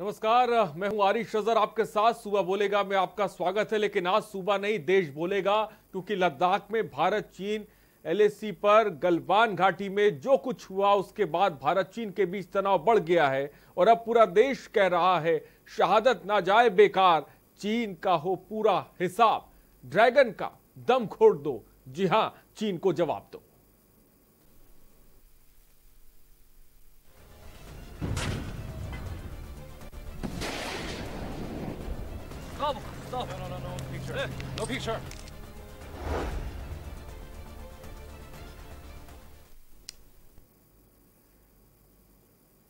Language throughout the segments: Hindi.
नमस्कार, मैं हूं आरिश अजहर आपके साथ। सूबा बोलेगा में आपका स्वागत है। लेकिन आज सूबा नहीं देश बोलेगा, क्योंकि लद्दाख में भारत चीन एलएसी पर गलवान घाटी में जो कुछ हुआ उसके बाद भारत चीन के बीच तनाव बढ़ गया है और अब पूरा देश कह रहा है शहादत ना जाए बेकार, चीन का हो पूरा हिसाब, ड्रैगन का दम खोड़ दो। जी हां, चीन को जवाब दो। Stop. No picture. No picture.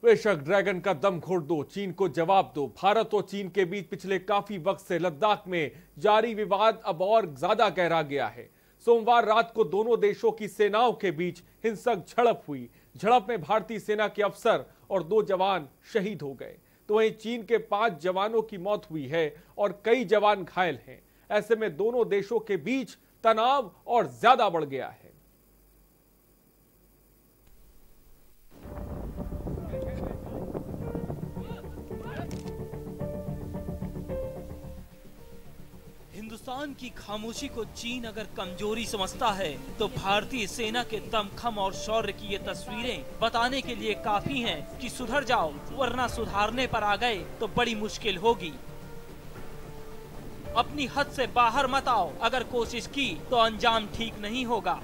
बेशक ड्रैगन का दम घोट दो, चीन को जवाब दो। भारत और चीन के बीच पिछले काफी वक्त से लद्दाख में जारी विवाद अब और ज्यादा गहरा गया है। सोमवार रात को दोनों देशों की सेनाओं के बीच हिंसक झड़प हुई। झड़प में भारतीय सेना के अफसर और 2 जवान शहीद हो गए, तो वहीं चीन के 5 जवानों की मौत हुई है और कई जवान घायल हैं। ऐसे में दोनों देशों के बीच तनाव और ज्यादा बढ़ गया है। हिंदुस्तान की खामोशी को चीन अगर कमजोरी समझता है तो भारतीय सेना के दमखम और शौर्य की ये तस्वीरें बताने के लिए काफी हैं कि सुधर जाओ, वरना सुधारने पर आ गए तो बड़ी मुश्किल होगी। अपनी हद से बाहर मत आओ, अगर कोशिश की तो अंजाम ठीक नहीं होगा।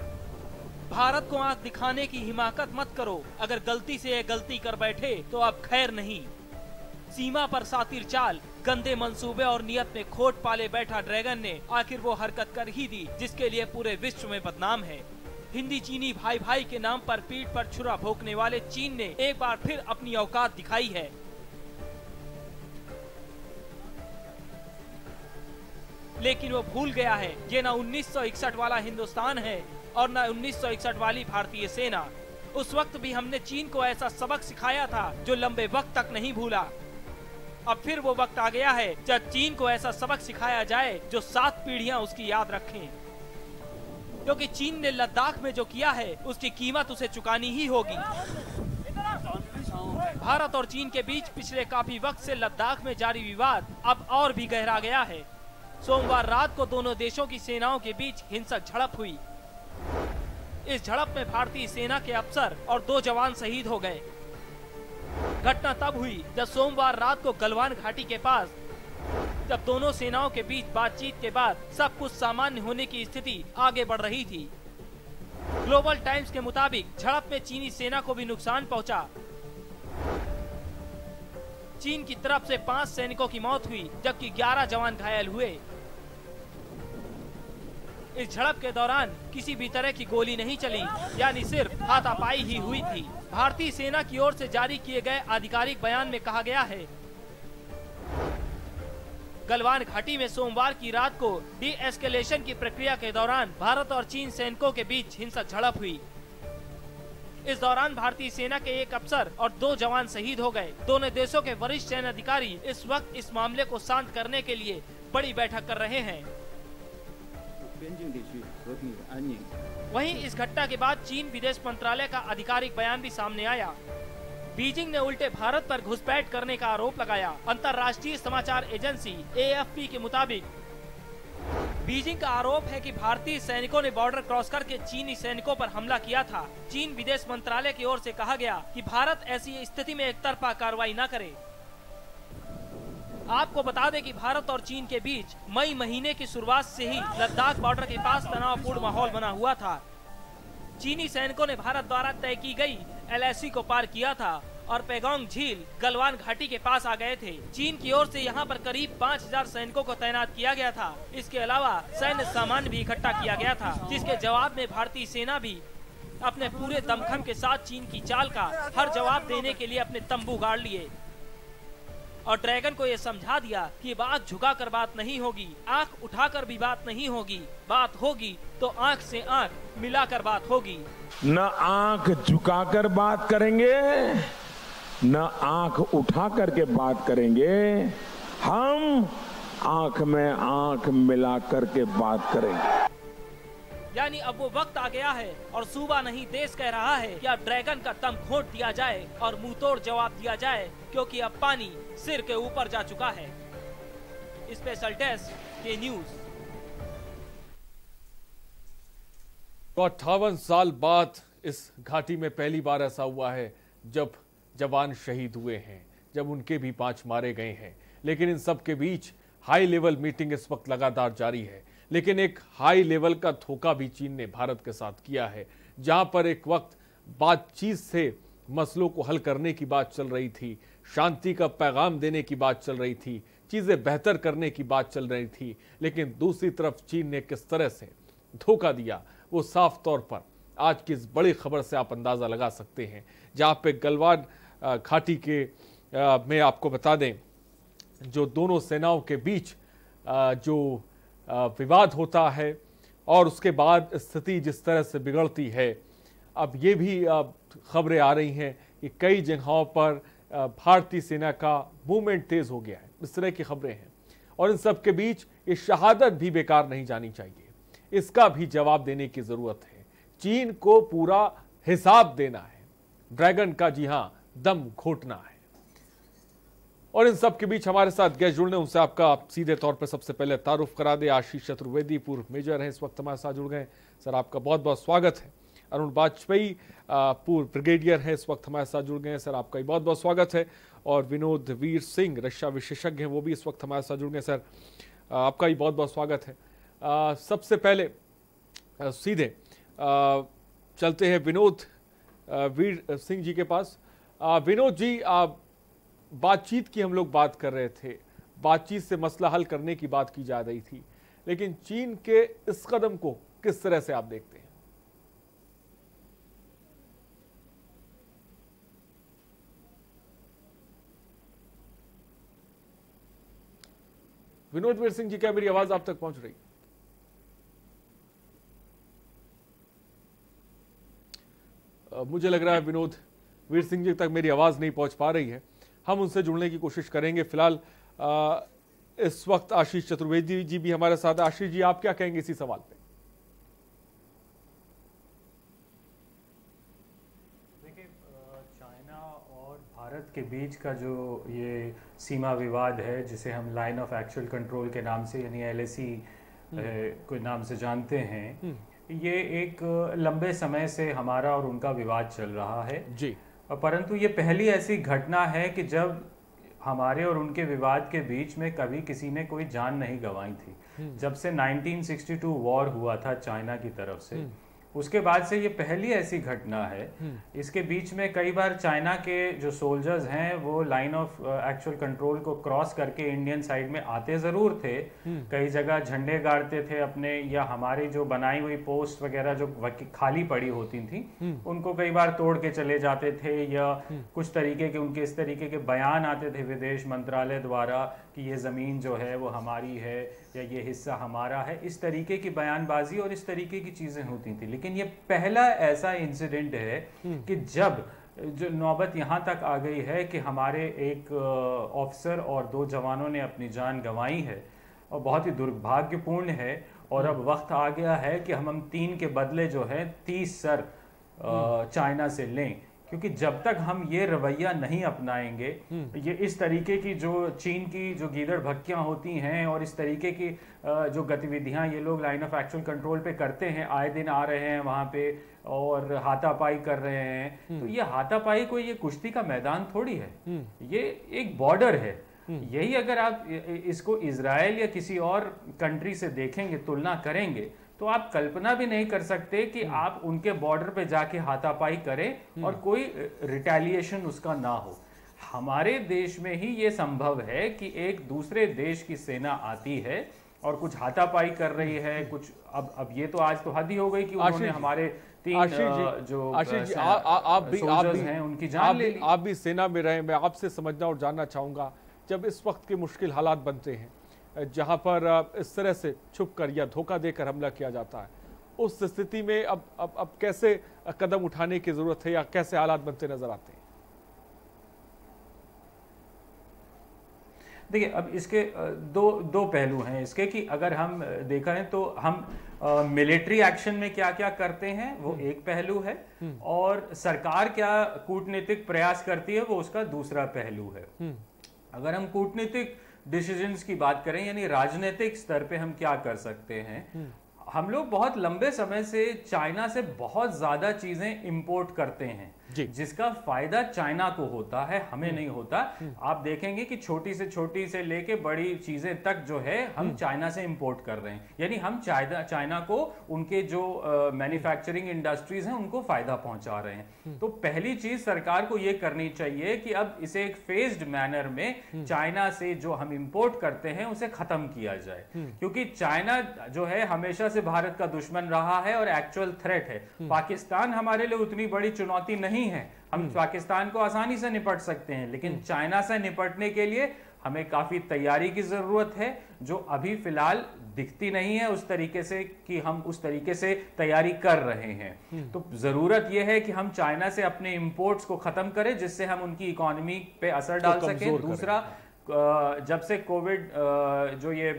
भारत को आंख दिखाने की हिमाकत मत करो, अगर गलती से ये गलती कर बैठे तो अब खैर नहीं। सीमा पर सातिर चाल, गंदे मंसूबे और नियत में खोट पाले बैठा ड्रैगन ने आखिर वो हरकत कर ही दी जिसके लिए पूरे विश्व में बदनाम है। हिंदी चीनी भाई भाई के नाम पर पीठ पर छुरा भोंकने वाले चीन ने एक बार फिर अपनी औकात दिखाई है। लेकिन वो भूल गया है ये ना 1961 वाला हिंदुस्तान है और ना 1961 वाली भारतीय सेना। उस वक्त भी हमने चीन को ऐसा सबक सिखाया था जो लंबे वक्त तक नहीं भूला। अब फिर वो वक्त आ गया है जब चीन को ऐसा सबक सिखाया जाए जो 7 पीढ़ियां उसकी याद रखें, क्योंकि चीन ने लद्दाख में जो किया है उसकी कीमत उसे चुकानी ही होगी। भारत और चीन के बीच पिछले काफी वक्त से लद्दाख में जारी विवाद अब और भी गहरा गया है। सोमवार रात को दोनों देशों की सेनाओं के बीच हिंसक झड़प हुई। इस झड़प में भारतीय सेना के अफसर और 2 जवान शहीद हो गए। घटना तब हुई जब सोमवार रात को गलवान घाटी के पास जब दोनों सेनाओं के बीच बातचीत के बाद सब कुछ सामान्य होने की स्थिति आगे बढ़ रही थी। ग्लोबल टाइम्स के मुताबिक झड़प में चीनी सेना को भी नुकसान पहुंचा। चीन की तरफ से 5 सैनिकों की मौत हुई जबकि 11 जवान घायल हुए। इस झड़प के दौरान किसी भी तरह की गोली नहीं चली, यानी सिर्फ हाथापाई ही हुई थी। भारतीय सेना की ओर से जारी किए गए आधिकारिक बयान में कहा गया है, गलवान घाटी में सोमवार की रात को डी एस्केलेशन की प्रक्रिया के दौरान भारत और चीन सैनिकों के बीच हिंसक झड़प हुई। इस दौरान भारतीय सेना के 1 अफसर और 2 जवान शहीद हो गए। दोनों देशों के वरिष्ठ सैन्य अधिकारी इस वक्त इस मामले को शांत करने के लिए बड़ी बैठक कर रहे हैं। वहीं इस घटना के बाद चीन विदेश मंत्रालय का आधिकारिक बयान भी सामने आया। बीजिंग ने उल्टे भारत पर घुसपैठ करने का आरोप लगाया। अंतर्राष्ट्रीय समाचार एजेंसी AFP के मुताबिक बीजिंग का आरोप है कि भारतीय सैनिकों ने बॉर्डर क्रॉस करके चीनी सैनिकों पर हमला किया था। चीन विदेश मंत्रालय की ओर से कहा गया कि भारत ऐसी स्थिति में एकतरफा कार्रवाई न करे। आपको बता दें कि भारत और चीन के बीच मई महीने की शुरुआत से ही लद्दाख बॉर्डर के पास तनावपूर्ण माहौल बना हुआ था। चीनी सैनिकों ने भारत द्वारा तय की गई LAC को पार किया था और पेगोंग झील गलवान घाटी के पास आ गए थे। चीन की ओर से यहां पर करीब 5000 सैनिकों को तैनात किया गया था। इसके अलावा सैन्य सामान भी इकट्ठा किया गया था, जिसके जवाब में भारतीय सेना भी अपने पूरे दमखम के साथ चीन की चाल का हर जवाब देने के लिए अपने तंबू गाड़ लिए और ड्रैगन को ये समझा दिया कि बात झुकाकर बात नहीं होगी, आंख उठाकर भी बात नहीं होगी, बात होगी तो आंख से आंख मिलाकर बात होगी। न आंख झुकाकर बात करेंगे, न आंख उठा करके बात करेंगे, हम आंख में आंख मिला करके बात करेंगे। यानी अब वो वक्त आ गया है और सूबा नहीं देश कह रहा है कि अब ड्रैगन का दम घोंट दिया जाए और मुंह तोड़ जवाब दिया जाए, क्योंकि अब पानी सिर के ऊपर जा चुका है। स्पेशल डेस्क के न्यूज। तो 58 साल बाद इस घाटी में पहली बार ऐसा हुआ है जब जवान शहीद हुए हैं, जब उनके भी 5 मारे गए हैं। लेकिन इन सब के बीच हाई लेवल मीटिंग इस वक्त लगातार जारी है। लेकिन एक हाई लेवल का धोखा भी चीन ने भारत के साथ किया है, जहां पर एक वक्त बातचीत से मसलों को हल करने की बात चल रही थी, शांति का पैगाम देने की बात चल रही थी, चीजें बेहतर करने की बात चल रही थी। लेकिन दूसरी तरफ चीन ने किस तरह से धोखा दिया, वो साफ तौर पर आज की इस बड़ी खबर से आप अंदाजा लगा सकते हैं। जहां पे गलवान घाटी के में आपको बता दें, जो दोनों सेनाओं के बीच जो विवाद होता है और उसके बाद स्थिति जिस तरह से बिगड़ती है, अब ये भी खबरें आ रही हैं कि कई जगहों पर भारतीय सेना का मूवमेंट तेज हो गया है। इस तरह की खबरें हैं और इन सब के बीच ये शहादत भी बेकार नहीं जानी चाहिए। इसका भी जवाब देने की जरूरत है। चीन को पूरा हिसाब देना है, ड्रैगन का जी हां दम घोटना है। और इन सब के बीच हमारे साथ गेस्ट जुड़ने, उनसे आपका सीधे तौर पर सबसे पहले तारुफ करा दे। आशीष चतुर्वेदी पूर्व मेजर हैं, इस वक्त हमारे साथ जुड़ गए। सर आपका बहुत बहुत स्वागत है। अरुण वाजपेयी पूर्व ब्रिगेडियर हैं, इस वक्त हमारे साथ जुड़ गए हैं। सर आपका बहुत बहुत स्वागत है। और विनोद वीर सिंह रक्षा विशेषज्ञ हैं, वो भी इस वक्त हमारे साथ जुड़ गए। सर आपका भी बहुत बहुत स्वागत है। सबसे पहले सीधे चलते हैं विनोद वीर सिंह जी के पास। विनोद जी, बातचीत की हम लोग बात कर रहे थे, बातचीत से मसला हल करने की बात की जा रही थी, लेकिन चीन के इस कदम को किस तरह से आप देखते हैं? विनोद वीर सिंह जी, क्या मेरी आवाज आप तक पहुंच रही? मुझे लग रहा है विनोद वीर सिंह जी तक मेरी आवाज नहीं पहुंच पा रही है। हम उनसे जुड़ने की कोशिश करेंगे। फिलहाल इस वक्त आशीष चतुर्वेदी जी भी हमारे साथ। आशीष जी, आप क्या कहेंगे इसी सवाल पे? देखिए, चाइना और भारत के बीच का जो ये सीमा विवाद है, जिसे हम लाइन ऑफ एक्चुअल कंट्रोल के नाम से यानी LAC के नाम से जानते हैं, ये एक लंबे समय से हमारा और उनका विवाद चल रहा है जी। परंतु ये पहली ऐसी घटना है कि जब हमारे और उनके विवाद के बीच में कभी किसी ने कोई जान नहीं गंवाई थी। जब से 1962 वॉर हुआ था चाइना की तरफ से, उसके बाद से ये पहली ऐसी घटना है। इसके बीच में कई बार चाइना के जो सोल्जर्स हैं वो लाइन ऑफ एक्चुअल कंट्रोल को क्रॉस करके इंडियन साइड में आते जरूर थे, कई जगह झंडे गाड़ते थे अपने, या हमारी जो बनाई हुई पोस्ट वगैरह जो खाली पड़ी होती थी उनको कई बार तोड़ के चले जाते थे, या कुछ तरीके के उनके इस तरीके के बयान आते थे विदेश मंत्रालय द्वारा कि ये जमीन जो है वो हमारी है या ये हिस्सा हमारा है। इस तरीके की बयानबाजी और इस तरीके की चीजें होती थी। लेकिन ये पहला ऐसा इंसिडेंट है कि जब जो नौबत यहाँ तक आ गई है कि हमारे एक ऑफिसर और 2 जवानों ने अपनी जान गंवाई है, और बहुत ही दुर्भाग्यपूर्ण है। और अब वक्त आ गया है कि हम 3 के बदले जो है 30 सर चाइना से लें, क्योंकि जब तक हम ये रवैया नहीं अपनाएंगे, ये इस तरीके की जो चीन की जो गीदड़ भक्कियां होती हैं और इस तरीके की जो गतिविधियां ये लोग लाइन ऑफ एक्चुअल कंट्रोल पे करते हैं, आए दिन आ रहे हैं वहां पे और हाथापाई कर रहे हैं, तो ये हाथापाई कोई ये कुश्ती का मैदान थोड़ी है, ये एक बॉर्डर है। यही अगर आप इसको इजराइल या किसी और कंट्री से देखेंगे, तुलना करेंगे, तो आप कल्पना भी नहीं कर सकते कि आप उनके बॉर्डर पे जाके हाथापाई करें और कोई रिटेलिएशन उसका ना हो। हमारे देश में ही ये संभव है कि एक दूसरे देश की सेना आती है और कुछ हाथापाई कर रही है, कुछ अब ये तो आज तो हद ही हो गई कि उन्होंने हमारे 3 जो सोल्जर्स हैं उनकी जान ले ली। आप भी सेना में रहे, मैं आपसे समझना और जानना चाहूंगा, जब इस वक्त के मुश्किल हालात बनते हैं जहां पर इस तरह से छुपकर या धोखा देकर हमला किया जाता है, उस स्थिति में अब कैसे कदम उठाने की जरूरत है या कैसे हालात बनते नजर आते हैं? देखिए, अब इसके दो पहलू हैं इसके, कि अगर हम देखा है तो हम मिलिट्री एक्शन में क्या क्या करते हैं वो एक पहलू है, और सरकार क्या कूटनीतिक प्रयास करती है वो उसका दूसरा पहलू है। अगर हम कूटनीतिक डिसीजंस की बात करें, यानी राजनीतिक स्तर पे हम क्या कर सकते हैं, हम लोग बहुत लंबे समय से चाइना से बहुत ज्यादा चीजें इंपोर्ट करते हैं जिसका फायदा चाइना को होता है, हमें नहीं होता। आप देखेंगे कि छोटी से लेके बड़ी चीजें तक जो है हम चाइना से इंपोर्ट कर रहे हैं, यानी हम चाइना को उनके जो मैन्युफैक्चरिंग इंडस्ट्रीज हैं उनको फायदा पहुंचा रहे हैं। तो पहली चीज सरकार को यह करनी चाहिए कि अब इसे एक फेज्ड मैनर में चाइना से जो हम इंपोर्ट करते हैं उसे खत्म किया जाए, क्योंकि चाइना जो है हमेशा से भारत का दुश्मन रहा है और एक्चुअल थ्रेट है। पाकिस्तान हमारे लिए उतनी बड़ी चुनौती नहीं है, हम पाकिस्तान को आसानी से निपट सकते हैं, लेकिन चाइना से निपटने के लिए हमें काफी तैयारी की जरूरत है, जो अभी फिलहाल दिखती नहीं है उस तरीके से कि हम उस तरीके से तैयारी कर रहे हैं। तो जरूरत यह है कि हम चाइना से अपने इंपोर्ट्स को खत्म करें, जिससे हम उनकी इकोनॉमी पे असर डाल सकें। दूसरा, जब से कोविड जो ये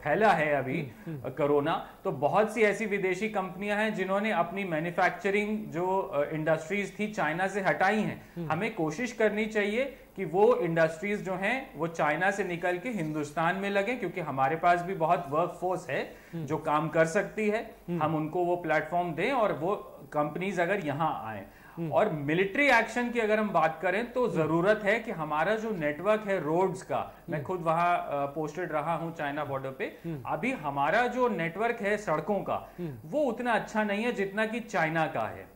फैला है अभी कोरोना, तो बहुत सी ऐसी विदेशी कंपनियां हैं जिन्होंने अपनी मैन्युफैक्चरिंग जो इंडस्ट्रीज थी चाइना से हटाई हैं। हमें कोशिश करनी चाहिए कि वो इंडस्ट्रीज जो हैं वो चाइना से निकल के हिंदुस्तान में लगे, क्योंकि हमारे पास भी बहुत वर्कफोर्स है जो काम कर सकती है। हम उनको वो प्लेटफॉर्म दें और वो कंपनीज अगर यहाँ आए। और मिलिट्री एक्शन की अगर हम बात करें तो जरूरत है कि हमारा जो नेटवर्क है रोड्स का, मैं खुद वहां पोस्टेड रहा हूं चाइना बॉर्डर पे, अभी हमारा जो नेटवर्क है सड़कों का वो उतना अच्छा नहीं है जितना कि चाइना का है।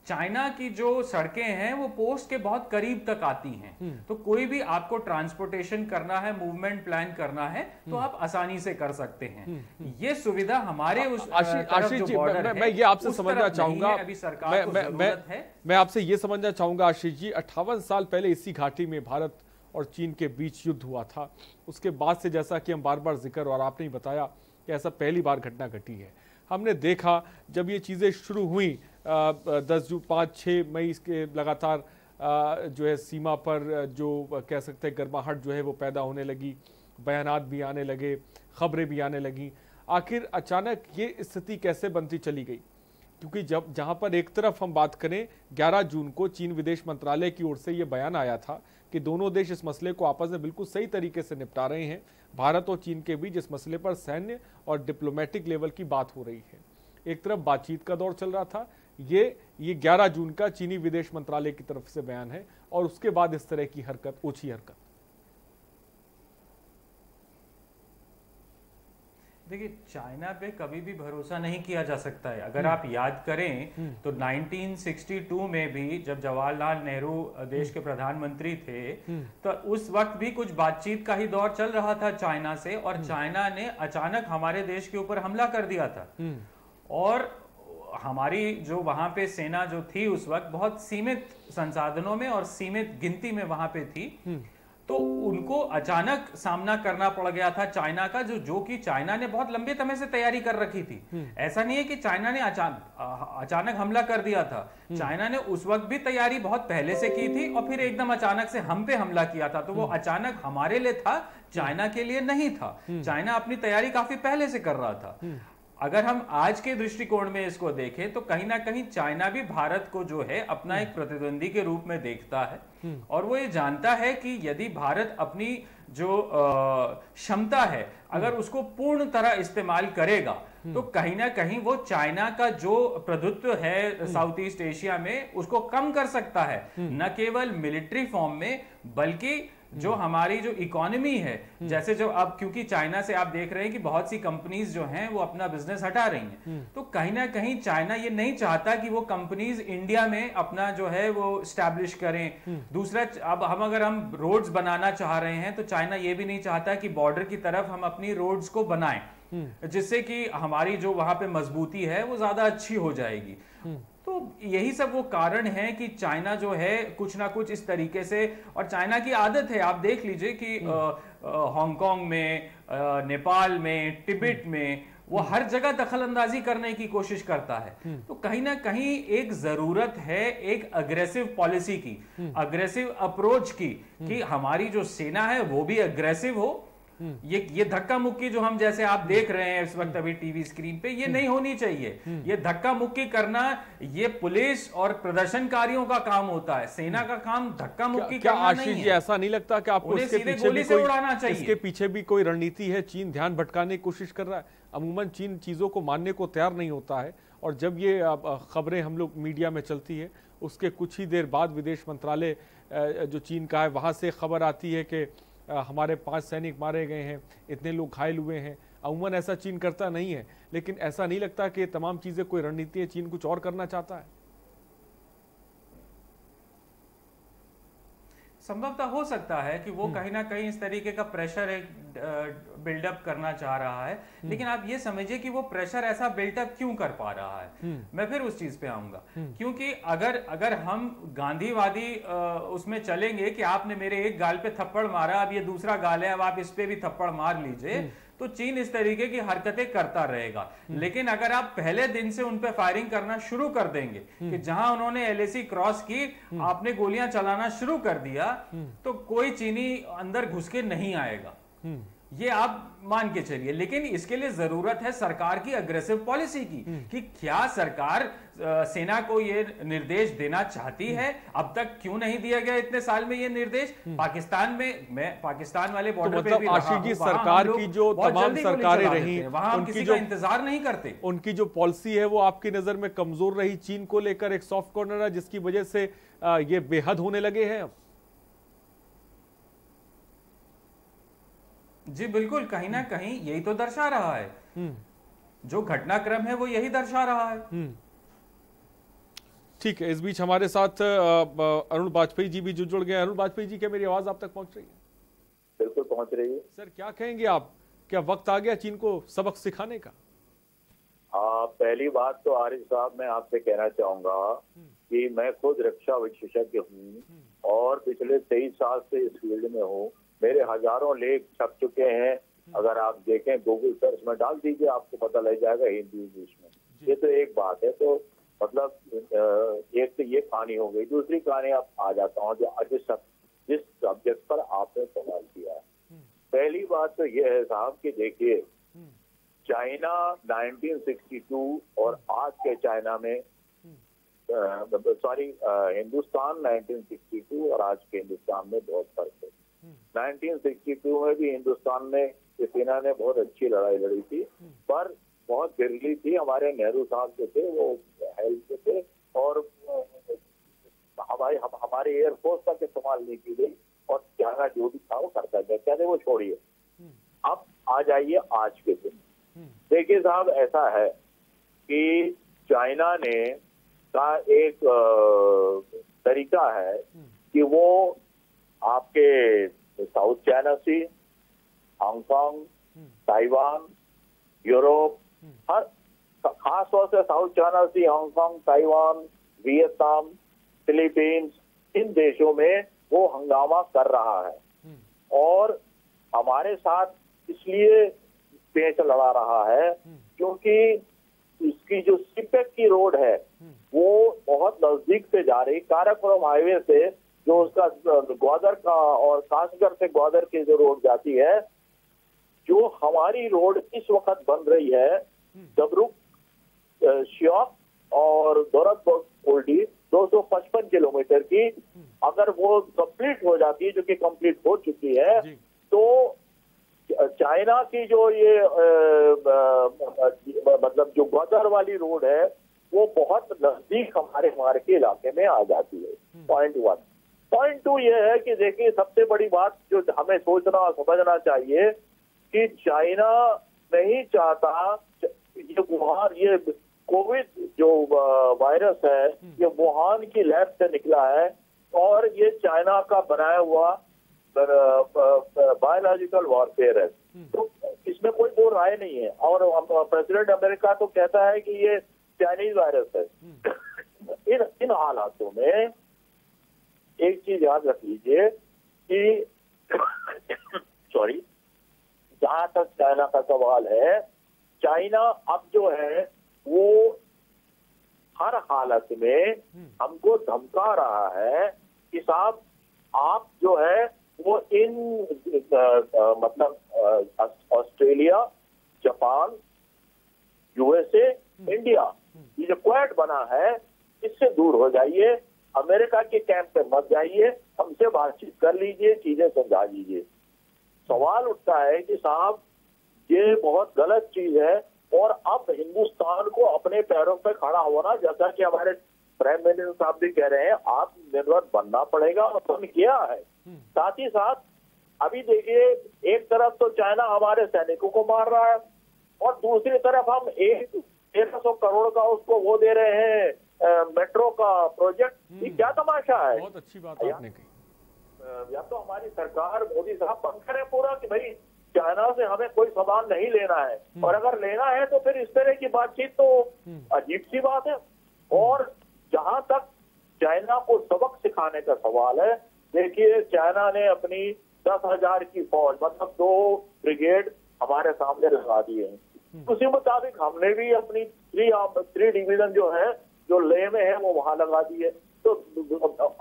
चाइना की जो सड़कें हैं वो पोस्ट के बहुत करीब तक आती हैं, तो कोई भी आपको ट्रांसपोर्टेशन करना है, मूवमेंट प्लान करना है, तो आप आसानी से कर सकते हैं। ये सुविधा हमारे उस आशीष जी, मैं ये आपसे समझना चाहूंगा, अभी सरकार को जरूरत है। मैं आपसे ये समझना चाहूंगा आशीष जी, 58 साल पहले इसी घाटी में भारत और चीन के बीच युद्ध हुआ था। उसके बाद से जैसा कि हम बार बार जिक्र और आपने ही बताया कि ऐसा पहली बार घटना घटी है। हमने देखा जब ये चीज़ें शुरू हुई 5-6 मई के लगातार जो है सीमा पर जो कह सकते हैं गर्माहट जो है वो पैदा होने लगी, बयानात भी आने लगे, खबरें भी आने लगी। आखिर अचानक ये स्थिति कैसे बनती चली गई? क्योंकि जब जहां पर एक तरफ हम बात करें 11 जून को चीन विदेश मंत्रालय की ओर से ये बयान आया था कि दोनों देश इस मसले को आपस में बिल्कुल सही तरीके से निपटा रहे हैं, भारत और चीन के बीच इस मसले पर सैन्य और डिप्लोमेटिक लेवल की बात हो रही है। एक तरफ बातचीत का दौर चल रहा था, ये 11 जून का चीनी विदेश मंत्रालय की तरफ से बयान है, और उसके बाद इस तरह की हरकत, ओछी हरकत। देखिए, चाइना पे कभी भी भरोसा नहीं किया जा सकता है। अगर आप याद करें तो 1962 में भी जब जवाहरलाल नेहरू देश के प्रधानमंत्री थे, तो उस वक्त भी कुछ बातचीत का ही दौर चल रहा था चाइना से, और चाइना ने अचानक हमारे देश के ऊपर हमला कर दिया था। और हमारी जो वहां पे सेना जो थी उस वक्त बहुत सीमित संसाधनों में और सीमित गिनती में वहां पे थी, तो उनको अचानक सामना करना पड़ गया था चाइना का, जो कि चाइना ने बहुत लंबे समय से तैयारी कर रखी थी। ऐसा नहीं है कि चाइना ने अचानक हमला कर दिया था। चाइना ने उस वक्त भी तैयारी बहुत पहले से की थी, और फिर एकदम अचानक से हम पे हमला किया था। तो वो अचानक हमारे लिए था, चाइना के लिए नहीं था। चाइना अपनी तैयारी काफी पहले से कर रहा था। अगर हम आज के दृष्टिकोण में इसको देखें तो कहीं ना कहीं चाइना भी भारत को जो है अपना एक प्रतिद्वंदी के रूप में देखता है, और वो ये जानता है कि यदि भारत अपनी जो क्षमता है अगर उसको पूर्ण तरह इस्तेमाल करेगा तो कहीं ना कहीं वो चाइना का जो प्रभुत्व है साउथ ईस्ट एशिया में उसको कम कर सकता है, न केवल मिलिट्री फॉर्म में बल्कि जो हमारी जो इकोनॉमी है, जैसे जो अब क्योंकि चाइना से आप देख रहे हैं कि बहुत सी कंपनीज जो हैं वो अपना बिजनेस हटा रही हैं, तो कहीं ना कहीं चाइना ये नहीं चाहता कि वो कंपनीज इंडिया में अपना जो है वो स्टैब्लिश करें। दूसरा, अब अगर हम रोड्स बनाना चाह रहे हैं तो चाइना ये भी नहीं चाहता कि बॉर्डर की तरफ हम अपनी रोड्स को बनाएं, जिससे कि हमारी जो वहां पे मजबूती है वो ज्यादा अच्छी हो जाएगी। तो यही सब वो कारण है कि चाइना जो है कुछ ना कुछ इस तरीके से, और चाइना की आदत है, आप देख लीजिए कि हांगकांग में, नेपाल में, तिब्बत में वो हर जगह दखल अंदाजी करने की कोशिश करता है। तो कहीं ना कहीं एक जरूरत है एक अग्रेसिव पॉलिसी की, अग्रेसिव अप्रोच की, कि हमारी जो सेना है वो भी अग्रेसिव हो। ये धक्का मुक्की जो हम जैसे आप देख रहे हैं इस वक्त अभी टीवी स्क्रीन पे, ये नहीं होनी चाहिए। ये धक्का मुक्की करना ये पुलिस और प्रदर्शनकारियों का काम होता है, सेना का काम धक्का मुक्की करना नहीं है। ऐसा नहीं लगता कि आपको इसके पीछे भी कोई रणनीति है? चीन ध्यान भटकाने की कोशिश कर रहा है। अमूमन चीन चीजों को मानने को तैयार नहीं होता है, और जब ये खबरें हम लोग मीडिया में चलती है उसके कुछ ही देर बाद विदेश मंत्रालय जो चीन का है वहां से खबर आती है कि हमारे 5 सैनिक मारे गए हैं, इतने लोग घायल हुए हैं। अमूमन ऐसा चीन करता नहीं है, लेकिन ऐसा नहीं लगता कि तमाम चीजें कोई रणनीति है, चीन कुछ और करना चाहता है? संभवतः हो सकता है कि वो कहीं ना कहीं इस तरीके का प्रेशर एक बिल्डअप करना चाह रहा है, लेकिन आप ये समझिए कि वो प्रेशर ऐसा बिल्डअप क्यों कर पा रहा है। मैं फिर उस चीज पे आऊंगा, क्योंकि अगर हम गांधीवादी उसमें चलेंगे कि आपने मेरे एक गाल पे थप्पड़ मारा, अब ये दूसरा गाल है, अब आप इस पे भी थप्पड़ मार लीजिए, तो चीन इस तरीके की हरकतें करता रहेगा। लेकिन अगर आप पहले दिन से उन पे फायरिंग करना शुरू कर देंगे कि जहां उन्होंने एलएसी क्रॉस की आपने गोलियां चलाना शुरू कर दिया, तो कोई चीनी अंदर घुस के नहीं आएगा, ये आप मान के चलिए। लेकिन इसके लिए जरूरत है सरकार की अग्रेसिव पॉलिसी की, कि क्या सरकार सेना को ये निर्देश देना चाहती है? अब तक क्यों नहीं दिया गया इतने साल में ये निर्देश? पाकिस्तान में, मैं पाकिस्तान वाले बॉर्डर पे भी रहा हूं, सरकार की जो तमाम सरकारें रही वहां हम किसी का इंतजार नहीं करते। उनकी जो पॉलिसी है वो आपकी नजर में कमजोर रही, चीन को लेकर एक सॉफ्ट कॉर्नर है जिसकी वजह से ये बेहद होने लगे हैं अब। जी बिल्कुल, कहीं ना कहीं यही तो दर्शा रहा है, जो घटनाक्रम है वो यही दर्शा रहा है। ठीक है, इस बीच हमारे साथ अरुण वाजपेयी जी भी जुड़ गए। अरुण वाजपेयी जी, क्या मेरी आवाज आप तक पहुंच रही है? बिल्कुल पहुंच रही है। सर क्या कहेंगे आप, क्या वक्त आ गया चीन को सबक सिखाने का? पहली बात तो आरिफ साहब मैं आपसे कहना चाहूंगा कि मैं खुद रक्षा विशेषज्ञ हूँ और पिछले 23 साल से इस फील्ड में हूँ। मेरे हजारों लेख छप चुके हैं, अगर आप देखें गूगल सर्च में डाल दीजिए आपको पता लग जाएगा हिंदी इंग्लिश में। ये तो एक बात है। तो मतलब एक तो ये कहानी हो गई। दूसरी कहानी आप आ जाता हूँ जो जिस सब्जेक्ट पर आपने सवाल किया। पहली बात तो ये है साहब कि देखिए चाइना 1962 और आज के चाइना में हिंदुस्तान 1962 और आज के हिंदुस्तान में बहुत फर्क है। 1962 में भी हिंदुस्तान में सेना ने बहुत अच्छी लड़ाई लड़ी थी, पर बहुत गिरली थी। हमारे नेहरू साहब जो थे वो हेल्प थे और हमारे एयरफोर्स तक इस्तेमाल नहीं की गई और चाइना जो भी था वो करता था। कहते वो छोड़िए, अब आ जाइए आज के दिन। देखिए साहब ऐसा है कि चाइना ने का एक तरीका है कि वो आपके साउथ चाइना सी, हांगकांग, ताइवान, यूरोप, हर खास तौर से साउथ चाइना सी, हांगकांग, ताइवान, वियतनाम, फिलीपींस, इन देशों में वो हंगामा कर रहा है और हमारे साथ इसलिए पेच लड़ा रहा है क्योंकि इसकी जो सिपेक की रोड है वो बहुत नजदीक से जा रही। काराकोरम हाईवे से जो उसका ग्वादर का और कासगढ़ से ग्वादर की जो रोड जाती है, जो हमारी रोड इस वक्त बन रही है जबरुक, श्योक और दोरद-कोल्डी 255 किलोमीटर की, अगर वो कंप्लीट हो जाती है, जो कि कंप्लीट हो चुकी है, तो चाइना की जो ये मतलब जो ग्वादर वाली रोड है वो बहुत नजदीक हमारे के इलाके में आ जाती है। पॉइंट 1। पॉइंट 2 ये है कि देखिए सबसे बड़ी बात जो हमें सोचना और समझना चाहिए कि चाइना नहीं चाहता ये वुहान, ये कोविड जो वायरस है ये वुहान की लैब से निकला है और ये चाइना का बनाया हुआ बायोलॉजिकल वॉरफेयर है। तो इसमें कोई दो राय नहीं है और प्रेसिडेंट अमेरिका तो कहता है कि ये चाइनीज वायरस है। इन हालातों में एक चीज याद रख लीजिए कि सॉरी, जहां तक चाइना का सवाल है, चाइना अब जो है वो हर हालत में हमको धमका रहा है कि साहब आप जो है वो इन मतलब ऑस्ट्रेलिया, जापान, यूएसए, इंडिया, ये जो क्वाड बना है इससे दूर हो जाइए, अमेरिका के कैंप पे मत जाइए, हमसे बातचीत कर लीजिए, चीजें समझा लीजिए। सवाल उठता है कि साहब ये बहुत गलत चीज है और अब हिंदुस्तान को अपने पैरों पे खड़ा होना, जैसा कि हमारे प्राइम मिनिस्टर साहब भी कह रहे हैं, आत्मनिर्भर बनना पड़ेगा और बन गया है। साथ ही साथ अभी देखिए, एक तरफ तो चाइना हमारे सैनिकों को मार रहा है और दूसरी तरफ हम 1,300 करोड़ का उसको वो दे रहे हैं मेट्रो का प्रोजेक्ट। ये क्या तमाशा है? बहुत अच्छी बात आपने कही। या तो हमारी सरकार, मोदी साहब बंद करें पूरा कि भाई चाइना से हमें कोई सामान नहीं लेना है, और अगर लेना है तो फिर इस तरह की बातचीत तो अजीब सी बात है। और जहां तक चाइना को सबक सिखाने का सवाल है, देखिए चाइना ने अपनी 10,000 की फौज, मतलब 2 ब्रिगेड हमारे सामने लगा दिए हैं। उसी मुताबिक हमने भी अपनी 3 डिवीजन जो है, जो लेह में है, वो वहां लगा दिए। तो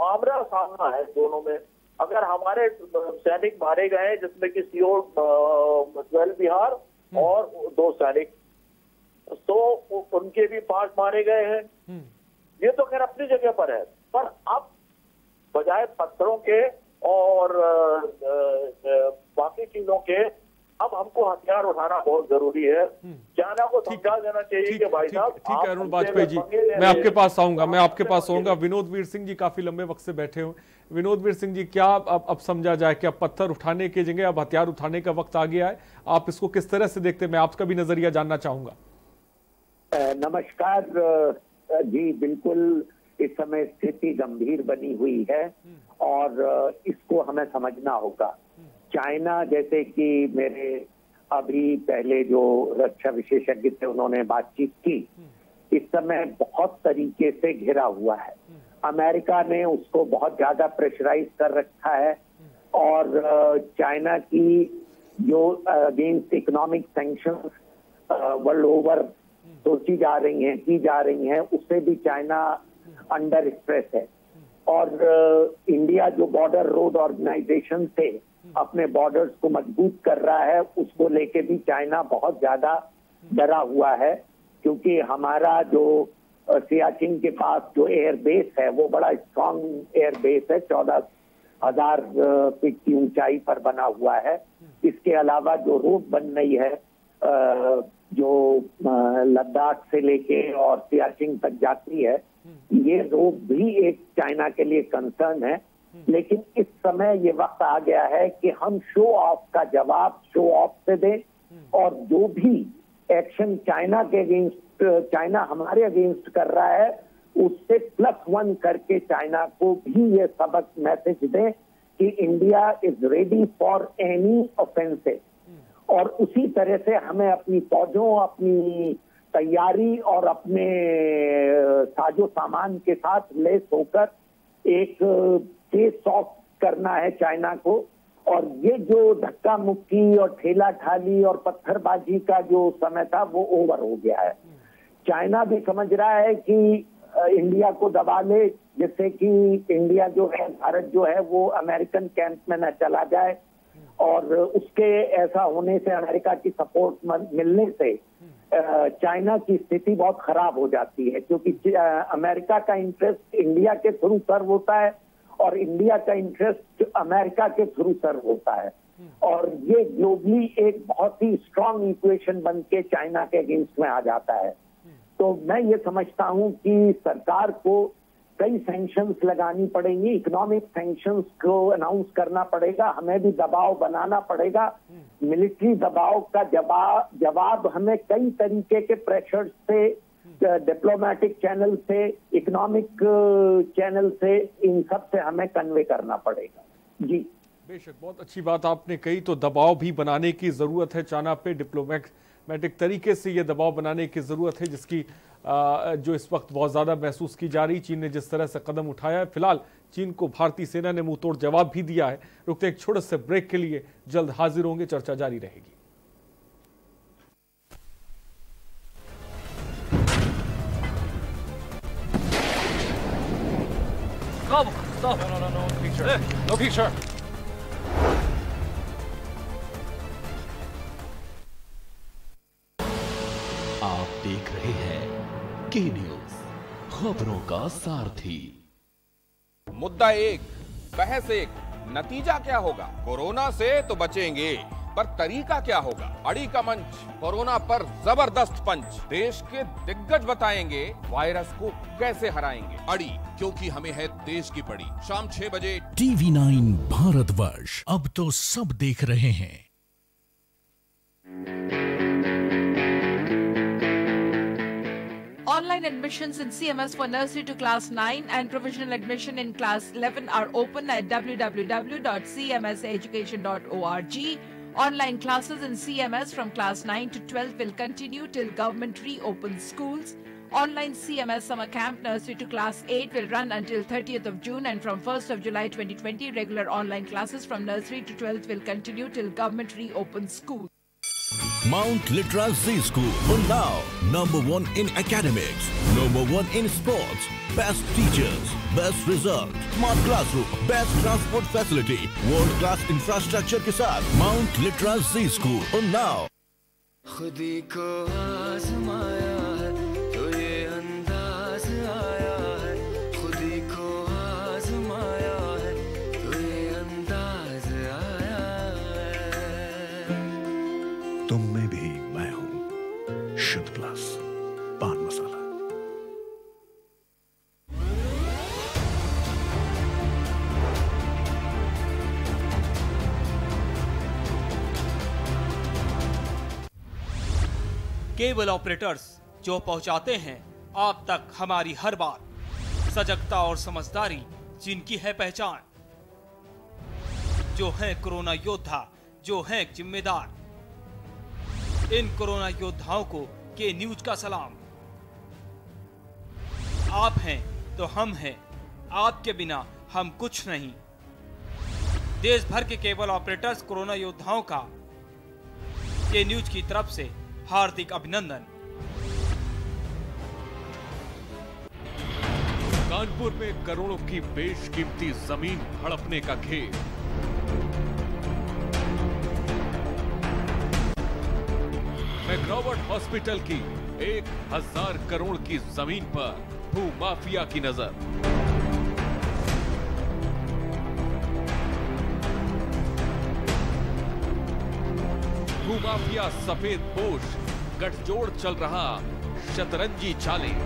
आमना सामना है दोनों में। अगर हमारे सैनिक मारे गए जिसमें कि CO-12 बिहार और 2 सैनिक, तो उनके भी 5 मारे गए हैं। ये तो खैर अपनी जगह पर है, पर अब बजाय पत्थरों के और बाकी चीजों के अब हमको हथियार उठाना बहुत जरूरी है। चाइना को समझा देना चाहिए कि भाई साहब। ठीक है अरुण वाजपेयी जी, मैं आपके पास आऊंगा। विनोद वीर सिंह जी काफी लंबे वक्त से बैठे हुए। विनोद वीर सिंह जी, क्या अब समझा जाए कि अब पत्थर उठाने की जगह अब हथियार उठाने का वक्त आ गया है? आप इसको किस तरह से देखते हैं? मैं आपका भी नजरिया जानना चाहूंगा। नमस्कार जी, बिल्कुल इस समय स्थिति गंभीर बनी हुई है और इसको हमें समझना होगा। चाइना, जैसे कि मेरे अभी पहले जो रक्षा विशेषज्ञ थे उन्होंने बातचीत की, इस समय बहुत तरीके से घिरा हुआ है। अमेरिका ने उसको बहुत ज्यादा प्रेशराइज कर रखा है और चाइना की जो against economic sanctions world over सोची जा रही हैं, की जा रही हैं, उससे भी चाइना अंडर स्ट्रेस है। और इंडिया जो बॉर्डर रोड ऑर्गेनाइजेशन से अपने बॉर्डर्स को मजबूत कर रहा है, उसको लेके भी चाइना बहुत ज्यादा डरा हुआ है, क्योंकि हमारा जो सियाचिन के पास जो एयर बेस है वो बड़ा स्ट्रॉन्ग एयर बेस है, 14,000 फीट की ऊंचाई पर बना हुआ है। इसके अलावा जो रोड बन रही है जो लद्दाख से लेके और सियाचिन तक जाती है, ये रोड भी एक चाइना के लिए कंसर्न है। लेकिन इस समय ये वक्त आ गया है कि हम शो ऑफ का जवाब शो ऑफ से दें और जो भी एक्शन चाइना के अगेंस्ट, चाइना हमारे अगेंस्ट कर रहा है, उससे +1 करके चाइना को भी ये सबक मैसेज दें कि India is ready for any offensive. और उसी तरह से हमें अपनी फौजों, अपनी तैयारी और अपने साजो सामान के साथ लेस होकर एक केस ऑफ करना है चाइना को। और ये जो धक्का मुक्की और ठेला ठाली और पत्थरबाजी का जो समय था वो ओवर हो गया है। चाइना भी समझ रहा है कि इंडिया को दबा ले, जिससे कि इंडिया जो है, भारत जो है वो अमेरिकन कैंप में न चला जाए। और उसके ऐसा होने से, अमेरिका की सपोर्ट मिलने से चाइना की स्थिति बहुत खराब हो जाती है, क्योंकि अमेरिका का इंटरेस्ट इंडिया के थ्रू सर्व होता है और इंडिया का इंटरेस्ट अमेरिका के थ्रू सर्व होता है। और ये ग्लोबली एक बहुत ही स्ट्रांग इक्वेशन बन के चाइना के अगेंस्ट में आ जाता है। तो मैं ये समझता हूं कि सरकार को कई सैंक्शंस लगानी पड़ेंगी, इकोनॉमिक सैंक्शंस को अनाउंस करना पड़ेगा, हमें भी दबाव बनाना पड़ेगा। मिलिट्री दबाव का जवाब हमें कई तरीके के प्रेशर से, डिप्लोमेटिक चैनल से, इकोनॉमिक चैनल से, इन सब से हमें कन्वे करना पड़ेगा। जी बेशक, बहुत अच्छी बात आपने कही। तो दबाव भी बनाने की जरूरत है चाइना पे, डिप्लोमेटिक तरीके से ये दबाव बनाने की जरूरत है, जिसकी जो इस वक्त बहुत ज्यादा महसूस की जा रही। चीन ने जिस तरह से कदम उठाया है, फिलहाल चीन को भारतीय सेना ने मुंहतोड़ जवाब भी दिया है। रुकते एक छोटे से ब्रेक के लिए, जल्द हाजिर होंगे, चर्चा जारी रहेगी। stop. No picture. No picture. आप देख रहे हैं के न्यूज, खबरों का सारथी। मुद्दा एक, बहस एक, नतीजा क्या होगा? कोरोना से तो बचेंगे, पर तरीका क्या होगा? अड़ी का मंच, कोरोना पर जबरदस्त पंच। देश के दिग्गज बताएंगे वायरस को कैसे हराएंगे। अड़ी, क्योंकि हमें है देश की पड़ी। शाम 6 बजे TV9 भारतवर्ष, अब तो सब देख रहे हैं। Online admissions in CMS for nursery to class 9 and provisional admission in class 11 are open at www.cmseducation.org. Online classes in CMS from class 9 to 12 will continue till government reopens schools. Online CMS summer camp nursery to class 8 will run until 30th of June, and from 1st of July 2020 regular online classes from nursery to 12th will continue till government reopens schools. Mount Litra Z School, Unnao, #1 in academics, #1 in sports, best teachers, best results, smart classroom, best transport facility, world class infrastructure के साथ Mount Litra Z School, Unnao। खुदी को आज़माया है तो ये अंदाज आया है, खुदी को आज़माया है तो ये अंदाज आया है। तुम में भी मैं हूँ, शुद्ध प्लस पान मसाला। केबल ऑपरेटर्स जो पहुंचाते हैं आप तक हमारी हर बात, सजगता और समझदारी जिनकी है पहचान, जो है कोरोना योद्धा, जो है जिम्मेदार। इन कोरोना योद्धाओं को के न्यूज का सलाम। आप हैं तो हम हैं, आपके बिना हम कुछ नहीं। देश भर के केबल ऑपरेटर्स कोरोना योद्धाओं का के न्यूज की तरफ से हार्दिक अभिनंदन। कानपुर में करोड़ों की बेशकीमती जमीन हड़पने का खेल। मैकरॉबर्ट हॉस्पिटल की 1000 करोड़ की जमीन पर भू माफिया की नजर। भूमाफिया सफेद पोश गठजोड़ चल रहा शतरंजी चालें।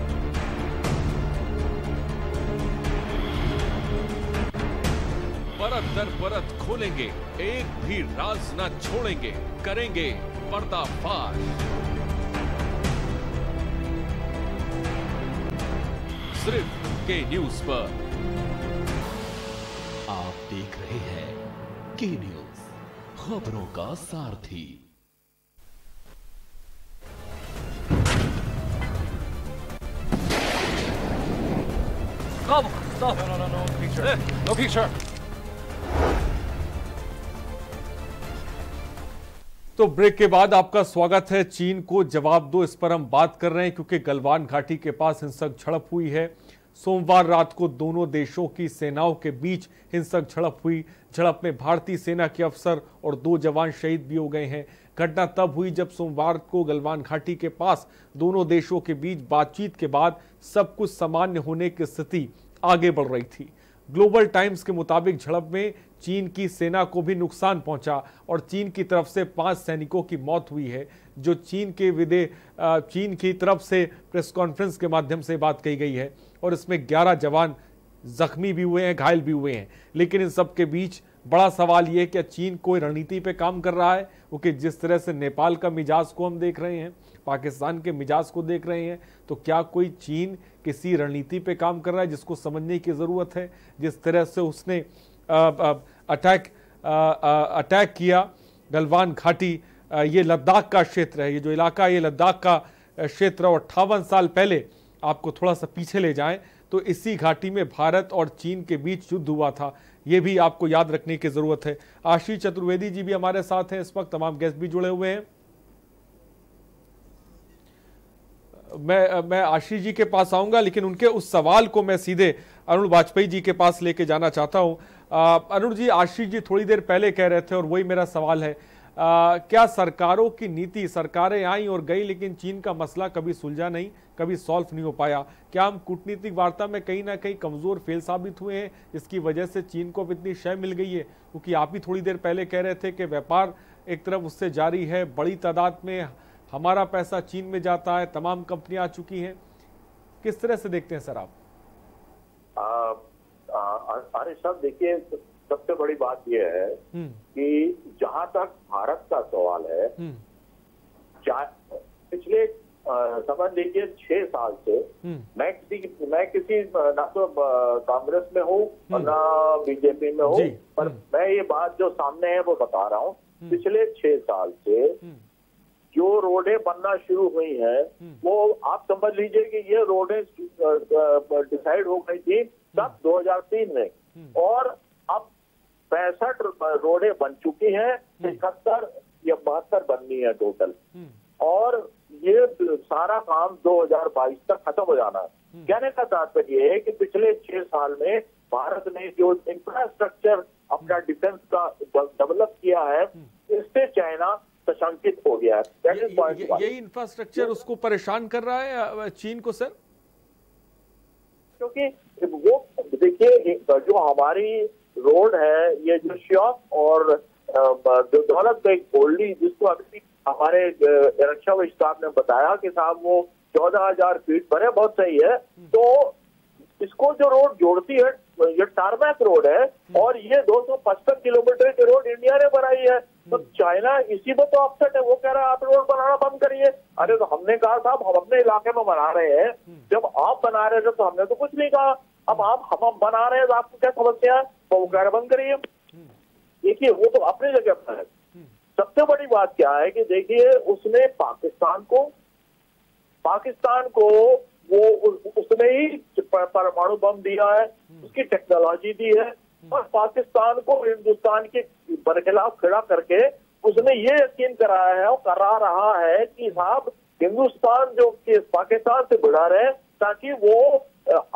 परत दर परत खोलेंगे, एक भी राज न छोड़ेंगे, करेंगे पर्दाफाश। सिर्फ के न्यूज पर। आप देख रहे हैं के न्यूज, खबरों का सारथी। Stop. Stop. No picture. No picture. तो ब्रेक के बाद आपका स्वागत है। चीन को जवाब दो, इस पर हम बात कर रहे हैं क्योंकि गलवान घाटी के पास हिंसक झड़प हुई है। सोमवार रात को दोनों देशों की सेनाओं के बीच हिंसक झड़प हुई। झड़प में भारतीय सेना के अफसर और 2 जवान शहीद भी हो गए हैं। घटना तब हुई जब सोमवार को गलवान घाटी के पास दोनों देशों के बीच बातचीत के बाद सब कुछ सामान्य होने की स्थिति आगे बढ़ रही थी। ग्लोबल टाइम्स के मुताबिक झड़प में चीन की सेना को भी नुकसान पहुंचा और चीन की तरफ से 5 सैनिकों की मौत हुई है, जो चीन की तरफ से प्रेस कॉन्फ्रेंस के माध्यम से बात कही गई है। और इसमें 11 जवान जख्मी भी हुए हैं, घायल भी हुए हैं। लेकिन इन सब के बीच बड़ा सवाल यह है कि चीन कोई रणनीति पे काम कर रहा है, क्योंकि जिस तरह से नेपाल का मिजाज को हम देख रहे हैं, पाकिस्तान के मिजाज को देख रहे हैं, तो क्या कोई चीन किसी रणनीति पे काम कर रहा है जिसको समझने की ज़रूरत है। जिस तरह से उसने अटैक किया गलवान घाटी, ये लद्दाख का क्षेत्र है, ये जो इलाका ये लद्दाख का क्षेत्र। 58 साल पहले आपको थोड़ा सा पीछे ले जाएं तो इसी घाटी में भारत और चीन के बीच युद्ध हुआ था, ये भी आपको याद रखने की जरूरत है। आशीष चतुर्वेदी जी भी हमारे साथ हैं इस वक्त, तमाम गेस्ट भी जुड़े हुए हैं। मैं आशीष जी के पास आऊंगा, लेकिन उनके उस सवाल को मैं सीधे अरुण वाजपेयी जी के पास लेके जाना चाहता हूं। अरुण जी, आशीष जी थोड़ी देर पहले कह रहे थे और वही मेरा सवाल है, क्या सरकारों की नीति, सरकारें आई और गई लेकिन चीन का मसला कभी सुलझा नहीं, कभी सॉल्व नहीं हो पाया? क्या हम कूटनीतिक वार्ता में कहीं ना कहीं कमजोर फेल साबित हुए हैं, इसकी वजह से चीन को अब इतनी शय मिल गई है? क्योंकि आप ही थोड़ी देर पहले कह रहे थे कि व्यापार एक तरफ उससे जारी है, बड़ी तादाद में हमारा पैसा चीन में जाता है, तमाम कंपनियां आ चुकी हैं। किस तरह से देखते हैं सर आप? अरे साहब देखिए, सबसे बड़ी बात यह है कि जहां तक भारत का सवाल है, पिछले समझ लीजिए 6 साल से मैं किसी ना तो कांग्रेस में हूँ और ना बीजेपी में हूँ, पर मैं ये बात जो सामने है वो बता रहा हूँ। पिछले 6 साल से जो रोडें बनना शुरू हुई हैं, वो आप समझ लीजिए कि ये रोडें डिसाइड हो गई थी तब 2003 में, और अब 65 रोडें बन चुकी हैं, 71 या 72 बननी है टोटल, और ये सारा काम 2022 तक खत्म हो जाना है। कहने का तात्पर्य ये है कि पिछले 6 साल में भारत ने जो इंफ्रास्ट्रक्चर अपना डिफेंस का डेवलप किया है, इससे चाइना सशंकित हो गया है। यही इंफ्रास्ट्रक्चर उसको परेशान कर रहा है चीन को सर, क्योंकि वो देखिए जो हमारी रोड है, ये जो श्योक और दौलत बेग ओल्डी, जिसको अभी हमारे रक्षा विस्तार ने बताया कि साहब वो 14,000 फीट पर है, बहुत सही है। तो इसको जो रोड जोड़ती है ये टारमैक रोड है, और ये 255 किलोमीटर की रोड इंडिया ने बनाई है। तो चाइना इसी में तो अपसेट है, वो कह रहा है आप रोड बनाना बंद करिए। अरे तो हमने कहा साहब हम अपने इलाके में बना रहे हैं, जब आप बना रहे थे तो हमने तो कुछ नहीं कहा, अब हम बना रहे हैं तो आपको क्या समस्या है? तो वो कह रहे बंद करिए। देखिए वो तो अपनी जगह पर है। सबसे बड़ी बात क्या है कि देखिए उसने पाकिस्तान को वो उसने ही परमाणु बम दिया है, उसकी टेक्नोलॉजी दी है, और पाकिस्तान को हिंदुस्तान के बरखिलाफ खड़ा करके उसने ये यकीन कराया है और करा रहा है कि साहब हिंदुस्तान जो पाकिस्तान से बढ़ा रहे ताकि वो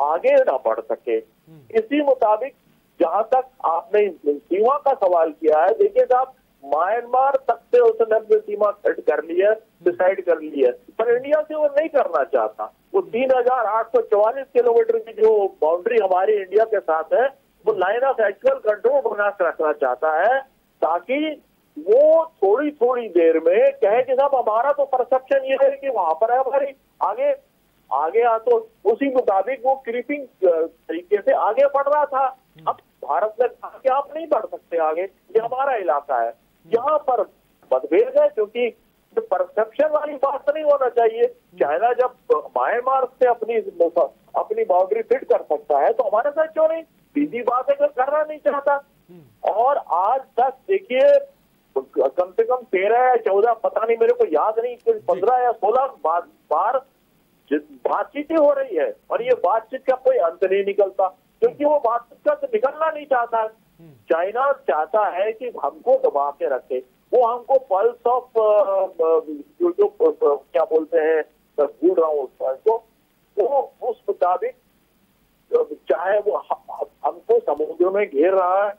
आगे ना बढ़ सके। इसी मुताबिक जहां तक आपने सीमा का सवाल किया है, देखिए साहब म्यांमार तक से उसने अपनी सीमा सेट कर ली है, डिसाइड कर ली है, पर इंडिया से वो नहीं करना चाहता। वो 3,844 किलोमीटर की जो बाउंड्री हमारी इंडिया के साथ है, वो लाइन ऑफ एक्चुअल कंट्रोल बना के रखना चाहता है, ताकि वो थोड़ी थोड़ी देर में कहे कि साहब हमारा तो परसेप्शन ये है कि वहां पर है हमारी, आगे आ, तो उसी मुताबिक वो क्रीपिंग तरीके से आगे बढ़ रहा था। अब भारत ने कहा कि आप नहीं बढ़ सकते आगे, ये हमारा इलाका है। यहाँ पर मतभेद है, क्योंकि परसेप्शन वाली बात नहीं होना चाहिए। चाइना जब म्यांमार से अपनी बाउंड्री फिट कर सकता है तो हमारे साथ क्यों नहीं? सीधी बात है कि करना नहीं चाहता। और आज तक देखिए कम से कम 13 या 14, पता नहीं मेरे को याद नहीं, 15 या 16 बार बातचीत हो रही है, और ये बातचीत का कोई अंत नहीं निकलता, क्योंकि वो बातचीत का तो निकलना नहीं चाहता। चाइना चाहता है कि हमको दबा के रखे, वो हमको पल्स ऑफ जो क्या बोलते हैं, भूल रहा हूँ उसको, वो उस मुताबिक चाहे वो हमको समुद्र में घेर रहा है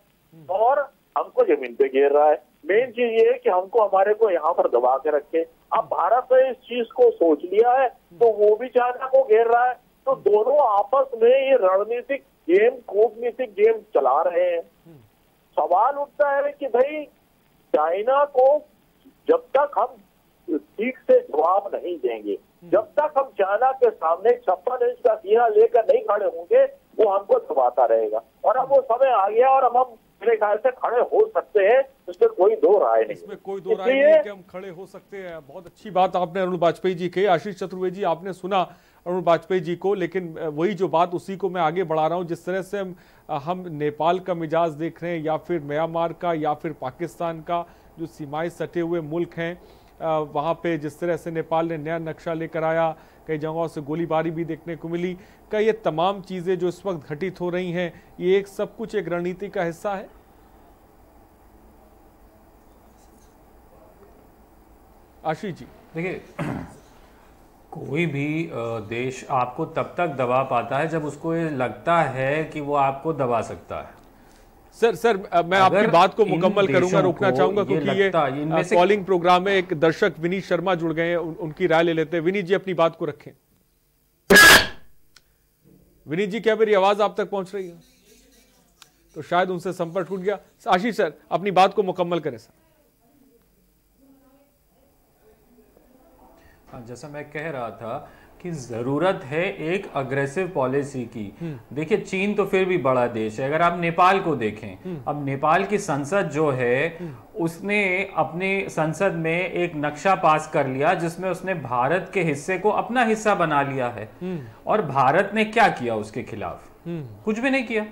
और हमको जमीन पे घेर रहा है। मेन चीज ये है कि हमको हमारे को यहाँ पर दबा के रखे। अब भारत ने इस चीज को सोच लिया है तो वो भी चाइना को घेर रहा है, तो दोनों आपस में ये रणनीतिक गेम, कूटनीतिक गेम चला रहे हैं। सवाल उठता है कि भाई चाइना को जब तक हम ठीक से जवाब नहीं देंगे, जब तक हम चाइना के सामने 56 इंच का सीना लेकर नहीं खड़े होंगे, वो हमको दबाता रहेगा। और अब वो समय आ गया और हम मेरे ख्याल से खड़े हो सकते हैं, इसमें कोई दो राय नहीं, इसमें कोई दो राय नहीं कि हम खड़े हो सकते हैं। बहुत अच्छी बात आपने अरुण वाजपेयी जी कही। आशीष चतुर्वेदी जी, आपने सुना अरुण वाजपेयी जी को, लेकिन वही जो बात उसी को मैं आगे बढ़ा रहा हूं। जिस तरह से हम नेपाल का मिजाज देख रहे हैं, या फिर म्यांमार का, या फिर पाकिस्तान का, जो सीमाएं सटे हुए मुल्क हैं, वहाँ पे जिस तरह से नेपाल ने नया नक्शा लेकर आया, कई जगहों से गोलीबारी भी देखने को मिली। क्या ये तमाम चीज़ें जो इस वक्त घटित हो रही हैं, ये एक सब कुछ एक रणनीति का हिस्सा है? आशीष जी देखिए, कोई भी देश आपको तब तक दबा पाता है जब उसको ये लगता है कि वो आपको दबा सकता है। सर मैं आपकी बात को मुकम्मल करूंगा, रोकना चाहूंगा क्योंकि ये कॉलिंग प्रोग्राम में एक दर्शक विनीत शर्मा जुड़ गए हैं, उनकी राय ले लेते हैं। विनीत जी अपनी बात को रखें। विनीत जी क्या मेरी आवाज आप तक पहुंच रही है? तो शायद उनसे संपर्क टूट गया। आशीष सर अपनी बात को मुकम्मल करें सर। हाँ, जैसा मैं कह रहा था कि जरूरत है एक अग्रेसिव पॉलिसी की। देखिए चीन तो फिर भी बड़ा देश है। अगर आप नेपाल को देखें, अब नेपाल की संसद जो है उसने अपनी संसद में एक नक्शा पास कर लिया जिसमें उसने भारत के हिस्से को अपना हिस्सा बना लिया है। और भारत ने क्या किया उसके खिलाफ? कुछ भी नहीं किया।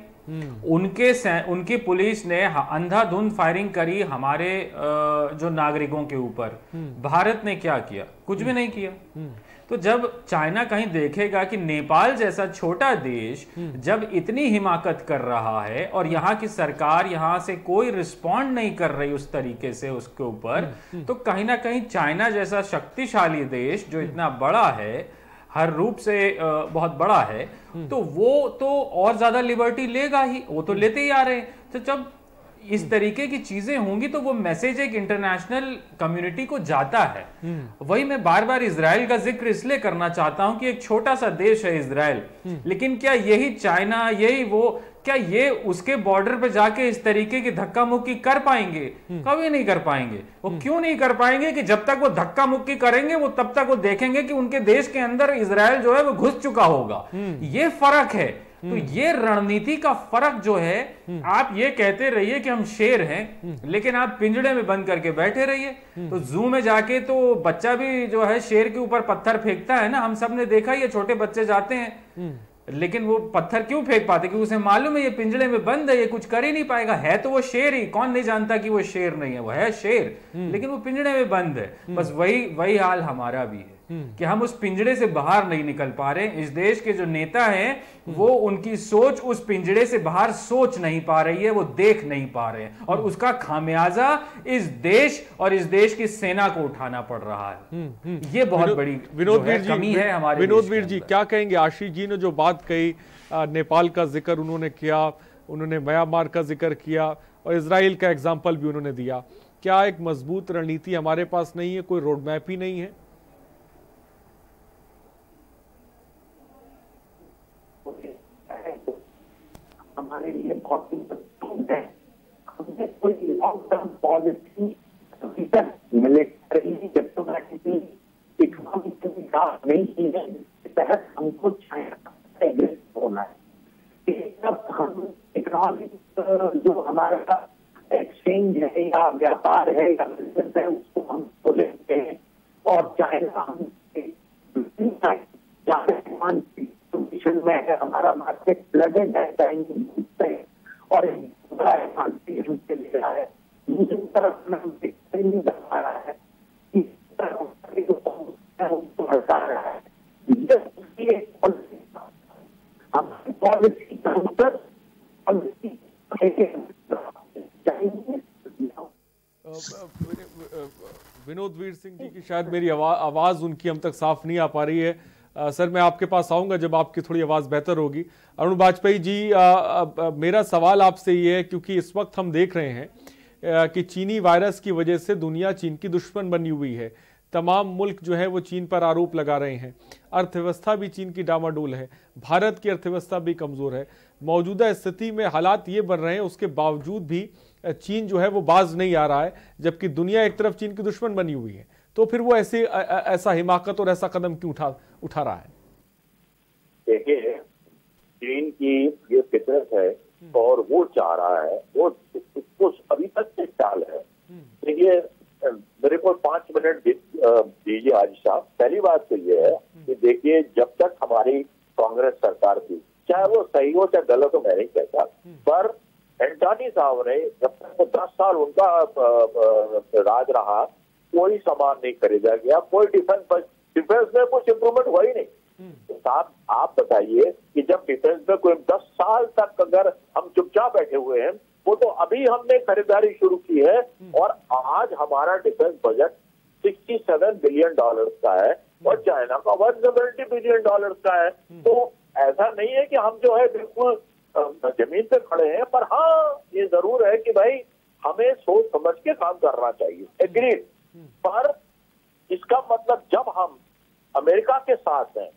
उनकी पुलिस ने अंधाधुंध फायरिंग करी हमारे जो नागरिकों के ऊपर। भारत ने क्या किया? कुछ भी नहीं किया। तो जब चाइना कहीं देखेगा कि नेपाल जैसा छोटा देश जब इतनी हिमाकत कर रहा है और यहाँ की सरकार यहाँ से कोई रिस्पॉन्ड नहीं कर रही उस तरीके से उसके ऊपर, तो कहीं ना कहीं चाइना जैसा शक्तिशाली देश जो इतना बड़ा है, हर रूप से बहुत बड़ा है, तो वो तो और ज्यादा लिबर्टी लेगा ही। वो तो लेते ही आ रहे हैं। तो जब इस तरीके की चीजें होंगी तो वो मैसेज एक इंटरनेशनल कम्युनिटी को जाता है। वही मैं बार बार इजराइल का जिक्र इसलिए करना चाहता हूं कि एक छोटा सा देश है इजराइल, लेकिन क्या यही चाइना, यही वो, क्या ये उसके बॉर्डर पे जाके इस तरीके की धक्का मुक्की कर पाएंगे? कभी नहीं कर पाएंगे। वो क्यों नहीं कर पाएंगे? कि जब तक वो धक्का मुक्की करेंगे वो तब तक वो देखेंगे कि उनके देश के अंदर इजराइल जो है वो घुस चुका होगा। ये फर्क है। तो ये रणनीति का फर्क जो है, आप ये कहते रहिए कि हम शेर हैं, लेकिन आप पिंजड़े में बंद करके बैठे रहिए। तो जू में जाके तो बच्चा भी जो है शेर के ऊपर पत्थर फेंकता है ना, हम सब ने देखा, ये छोटे बच्चे जाते हैं, लेकिन वो पत्थर क्यों फेंक पाते? क्योंकि उसे मालूम है ये पिंजड़े में बंद है, ये कुछ कर ही नहीं पाएगा। है तो वो शेर ही, कौन नहीं जानता कि वो शेर नहीं है, वो है शेर, लेकिन वो पिंजड़े में बंद है। बस वही हाल हमारा भी है कि हम उस पिंजड़े से बाहर नहीं निकल पा रहे। इस देश के जो नेता हैं वो उनकी सोच उस पिंजड़े से बाहर सोच नहीं पा रही है, वो देख नहीं पा रहे हैं, और उसका खामियाजा इस देश और इस देश की सेना को उठाना पड़ रहा है। ये बहुत बड़ी कमी है हमारे। विनोद वीर जी क्या कहेंगे? आशीष जी ने जो बात कही, नेपाल का जिक्र उन्होंने किया, उन्होंने म्यांमार का जिक्र किया और इजराइल का एग्जाम्पल भी उन्होंने दिया। क्या एक मजबूत रणनीति हमारे पास नहीं है? कोई रोड मैप ही नहीं है? हमारे लिए बहुत इम्पोर्टेंट है। हमने कोई long term policy military diplomatic economic विकास नहीं की है, इस तहत हमको चाइना से एग्रेसिव होना है। जब हम इकोनॉमिक जो हमारा एक्सचेंज है या व्यापार है या बिजनेस है उसको हम तो लेते हैं, और चाइना हमसे में है, हमारा मार्केट फ्लडेड है चाइनीज से, और बड़ा हमसे ले रहा है। दूसरी तरफ नहीं दिखा रहा है, इस तरह उनको हटा रहा है। ये हमारी पॉलिसी काउंटर विनोद वीर सिंह जी की शायद मेरी आवाज उनकी हम तक साफ नहीं आ पा रही है। सर मैं आपके पास आऊंगा जब आपकी थोड़ी आवाज बेहतर होगी। अरुण वाजपेयी जी, मेरा सवाल आपसे ये है, क्योंकि इस वक्त हम देख रहे हैं कि चीनी वायरस की वजह से दुनिया चीन की दुश्मन बनी हुई है। तमाम मुल्क जो है वो चीन पर आरोप लगा रहे हैं। अर्थव्यवस्था भी चीन की डामाडोल है, भारत की अर्थव्यवस्था भी कमजोर है। मौजूदा स्थिति में हालात ये बन रहे हैं, उसके बावजूद भी चीन जो है वो बाज नहीं आ रहा है, जबकि दुनिया एक तरफ चीन की दुश्मन बनी हुई है। तो फिर वो ऐसा हिमाकत और ऐसा कदम क्यों उठा रहा है? देखिए, चीन की ये फितरत है और वो चाह रहा है, वो उसको अभी तक से चाल है। देखिए, मेरे को 5 मिनट दीजिए आज साहब। पहली बात तो ये है कि देखिए, जब तक हमारी कांग्रेस सरकार थी, चाहे वो सही हो चाहे गलत हो, मैं नहीं कहता, पर एंटोनी साहब ने जब तक वो 10 साल उनका राज रहा, कोई सामान नहीं खरीदा गया, कोई डिफेंस में कुछ इम्प्रूवमेंट हुआ ही नहीं। तो साहब आप बताइए कि जब डिफेंस में कोई 10 साल तक अगर हम चुपचाप बैठे हुए हैं, वो तो अभी हमने खरीदारी शुरू की है, और आज हमारा डिफेंस बजट $67 बिलियन का है, और चाइना का $170 बिलियन का है। तो ऐसा नहीं है कि हम जो है बिल्कुल जमीन पे खड़े हैं, पर हाँ ये जरूर है कि भाई हमें सोच समझ के काम करना चाहिए, एग्रीड। पर इसका मतलब जब हम अमेरिका के साथ हैं,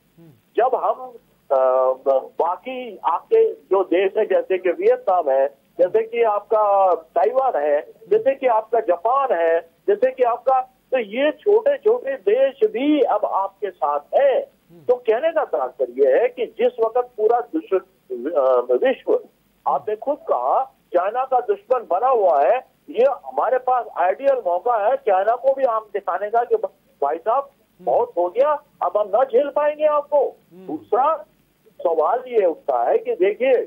जब हम बाकी आपके जो देश है जैसे कि वियतनाम है, जैसे कि आपका ताइवान है, जैसे कि आपका जापान है, जैसे कि आपका, तो ये छोटे छोटे देश भी अब आपके साथ है। तो कहने का तात्पर्य है कि जिस वक्त पूरा विश्व, आपने खुद कहा, चाइना का दुश्मन बना हुआ है, ये हमारे पास आइडियल मौका है चाइना को भी हम दिखाने का कि भाई साहब बहुत हो गया, अब हम न झेल पाएंगे आपको। दूसरा सवाल ये उठता है कि देखिए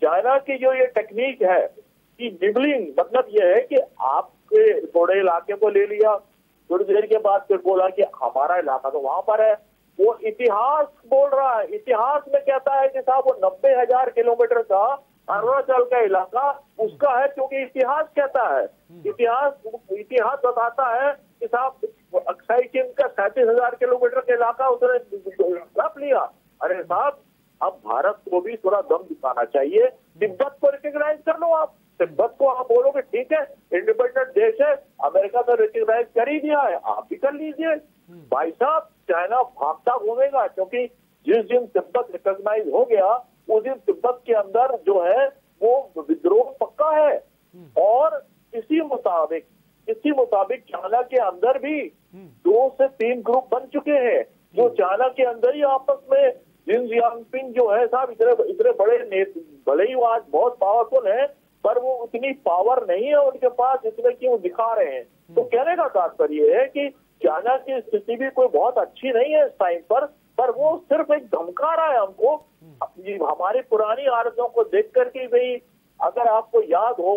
चाइना की जो ये टेक्निक है कि निबलिंग, मतलब ये है कि आपके थोड़े इलाके को ले लिया, थोड़ी देर के बाद फिर बोला कि हमारा इलाका तो वहां पर है। वो इतिहास बोल रहा है, इतिहास में कहता है कि साहब वो 90,000 किलोमीटर का अरुणाचल का इलाका उसका है, क्योंकि इतिहास कहता है, इतिहास बताता है कि साहब अक्साई चीन का 37,000 किलोमीटर का इलाका उसने रख लिया। अरे साहब अब भारत को भी थोड़ा दम दिखाना चाहिए, तिब्बत को रिकॉग्नाइज कर लो आप, तिब्बत को आप बोलोगे ठीक है इंडिपेंडेंट देश है, अमेरिका तो रिकॉग्नाइज कर ही दिया है, आप भी कर लीजिए। भाई साहब चाइना भागता घूमेगा, क्योंकि जिस दिन तिब्बत रिकॉग्नाइज हो गया उस दिन तिब्बत के अंदर जो है वो विद्रोह पक्का है। और इसी मुताबिक चाइना के अंदर भी 2 से 3 ग्रुप बन चुके हैं, जो चाइना के अंदर ही आपस में जिन जियांगपिंग जो है साहब इतने बड़े भले ही वो आज बहुत पावरफुल है, पर वो उतनी पावर नहीं है उनके पास जितने की वो दिखा रहे हैं। तो कहने का तात्पर्य है कि चाइना की स्थिति भी कोई बहुत अच्छी नहीं है इस टाइम पर वो सिर्फ एक धमका रहा है हमको, हमारी पुरानी आदतों को देख करके। भाई अगर आपको याद हो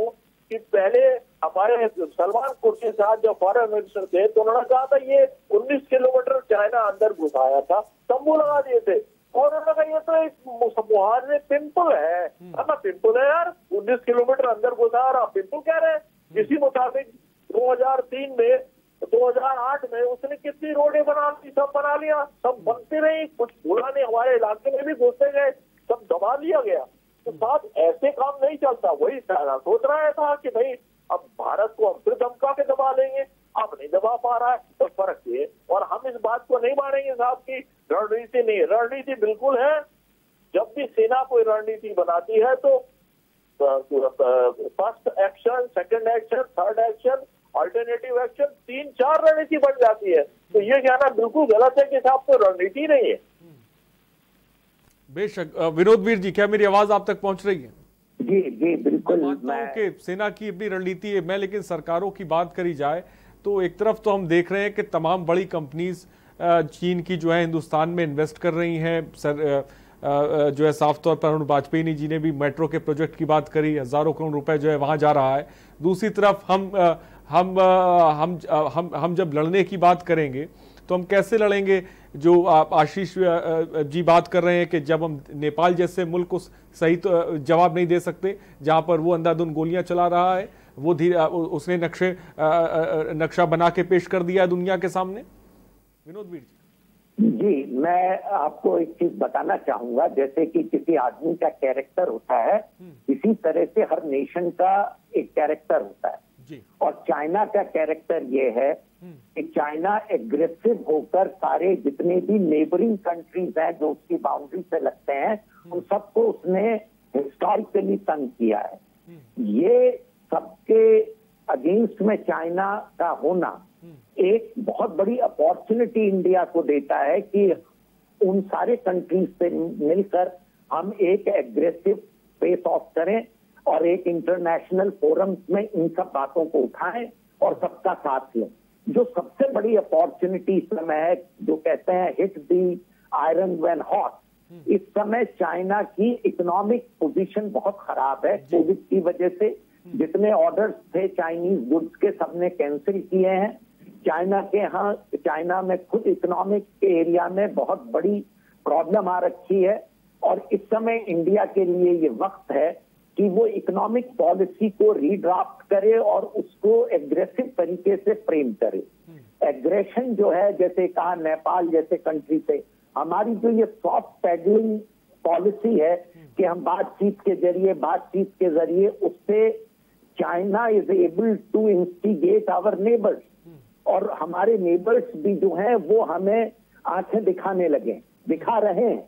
कि पहले हमारे सलमान खुर्शीद साहब जो फॉरेन मिनिस्टर थे, तो उन्होंने कहा था ये 19 किलोमीटर चाइना अंदर घुसाया था, तंबू लगा दिए थे, और उन्होंने कहा ये तो एक मुहावरे पिंपल है, पिंपल है यार, 19 किलोमीटर अंदर घुसा रहा, पिंपल कह रहे हैं। इसी मुताबिक 2003 में 2008 में उसने कितनी रोडें बना दी, सब बना लिया, सब बनते रही, कुछ भूला नहीं, हमारे इलाके में भी घुसते गए, सब दबा लिया गया। तो साथ ऐसे काम नहीं चलता। वही सोच रहा था कि भाई अब भारत को हम फिर धमका के दबा लेंगे, अब नहीं दबा पा रहा है, तो फर्क ये। और हम इस बात को नहीं मानेंगे साहब की रणनीति नहीं, रणनीति बिल्कुल है। जब भी सेना कोई रणनीति बनाती है तो first action, second action, third action, alternative action, 3-4 रणनीति बन जाती है। तो ये कहना बिल्कुल गलत है कि साहब कोई रणनीति नहीं है। बेशक। विनोद वीर जी, क्या मेरी आवाज आप तक पहुंच रही है? जी जी बिल्कुल। मैं सेना की अपनी रणनीति है, मैं लेकिन सरकारों की बात करी जाए तो एक तरफ तो हम देख रहे हैं कि तमाम बड़ी कंपनीज चीन की जो है हिंदुस्तान में इन्वेस्ट कर रही हैं। जो है साफ तौर पर अरुण वाजपेयी जी ने भी मेट्रो के प्रोजेक्ट की बात करी, हजारों करोड़ रुपए जो है वहां जा रहा है। दूसरी तरफ हम जब लड़ने की बात करेंगे तो हम कैसे लड़ेंगे? जो आशीष जी बात कर रहे हैं कि जब हम नेपाल जैसे मुल्क को सही तो जवाब नहीं दे सकते, जहां पर वो अंधाधुंध गोलियां चला रहा है, वो उसने नक्शा बना के पेश कर दिया है दुनिया के सामने। विनोद वीर जी, मैं आपको एक चीज बताना चाहूंगा, जैसे कि किसी आदमी का कैरेक्टर होता है, इसी तरह से हर नेशन का एक कैरेक्टर होता है। और चाइना का कैरेक्टर ये है कि चाइना एग्रेसिव होकर सारे जितने भी नेबरिंग कंट्रीज हैं जो उसकी बाउंड्री से लगते हैं, उन सबको उसने हिस्टोरिकली तंग किया है। ये सबके अगेंस्ट में चाइना का होना एक बहुत बड़ी अपॉर्चुनिटी इंडिया को देता है कि उन सारे कंट्रीज से मिलकर हम एक एग्रेसिव फेस ऑफ करें और एक इंटरनेशनल फोरम में इन सब बातों को उठाएं और सबका साथ लें। जो सबसे बड़ी अपॉर्चुनिटी इस समय है, जो कहते हैं hit the iron when hot, इस समय चाइना की इकोनॉमिक पोजीशन बहुत खराब है। कोविड की वजह से जितने ऑर्डर्स थे चाइनीज गुड्स के सबने कैंसिल किए हैं। चाइना में खुद इकोनॉमिक के एरिया में बहुत बड़ी प्रॉब्लम आ रखी है और इस समय इंडिया के लिए ये वक्त है कि वो इकोनॉमिक पॉलिसी को रीड्राफ्ट करे और उसको एग्रेसिव तरीके से फ्रेम करे। एग्रेशन जो है, जैसे कहा नेपाल जैसे कंट्री से, हमारी जो ये सॉफ्ट पैडलिंग पॉलिसी है कि हम बातचीत के जरिए उससे China is able to instigate our neighbours, और हमारे नेबर्स भी जो हैं वो हमें आंखें दिखा रहे हैं।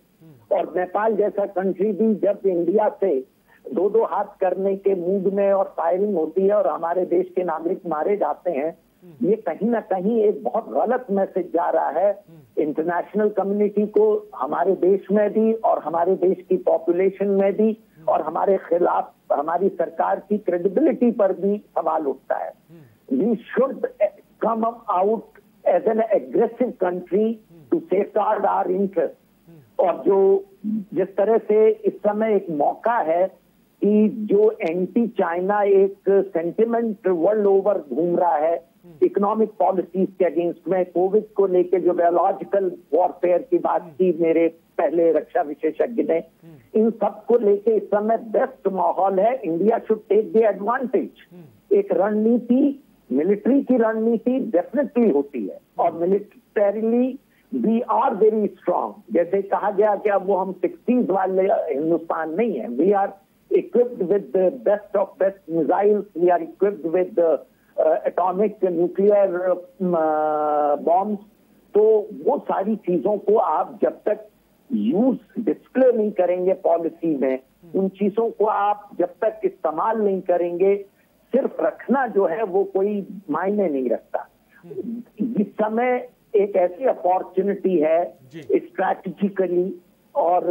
और नेपाल जैसा कंट्री भी जब इंडिया से दो हाथ करने के मूड में और फायरिंग होती है और हमारे देश के नागरिक मारे जाते हैं, ये कहीं ना कहीं एक बहुत गलत मैसेज जा रहा है इंटरनेशनल कम्युनिटी को, हमारे देश में भी और हमारे देश की पॉपुलेशन में भी, और हमारे खिलाफ हमारी सरकार की क्रेडिबिलिटी पर भी सवाल उठता है। We should come out as an aggressive country to safeguard our interest. और जो जिस तरह से इस समय एक मौका है कि जो एंटी चाइना एक सेंटिमेंट वर्ल्ड ओवर घूम रहा है इकोनॉमिक पॉलिसीज के अगेंस्ट में, कोविड को लेके जो बायोलॉजिकल वॉरफेयर की बात की मेरे पहले रक्षा विशेषज्ञ ने, इन सब को लेके इस समय बेस्ट माहौल है। India should take the advantage. एक रणनीति, मिलिट्री की रणनीति डेफिनेटली होती है, और militarily we are very strong. जैसे कहा गया कि अब वो हम 60s वाले हिंदुस्तान नहीं है, we are equipped with the best of best missiles, we are equipped with atomic nuclear bombs। तो वो सारी चीजों को आप जब तक यूज डिस्प्ले नहीं करेंगे पॉलिसी में, उन चीजों को आप जब तक इस्तेमाल नहीं करेंगे, सिर्फ रखना जो है वो कोई मायने नहीं रखता। इस समय एक ऐसी अपॉर्चुनिटी है स्ट्रैटेजिकली और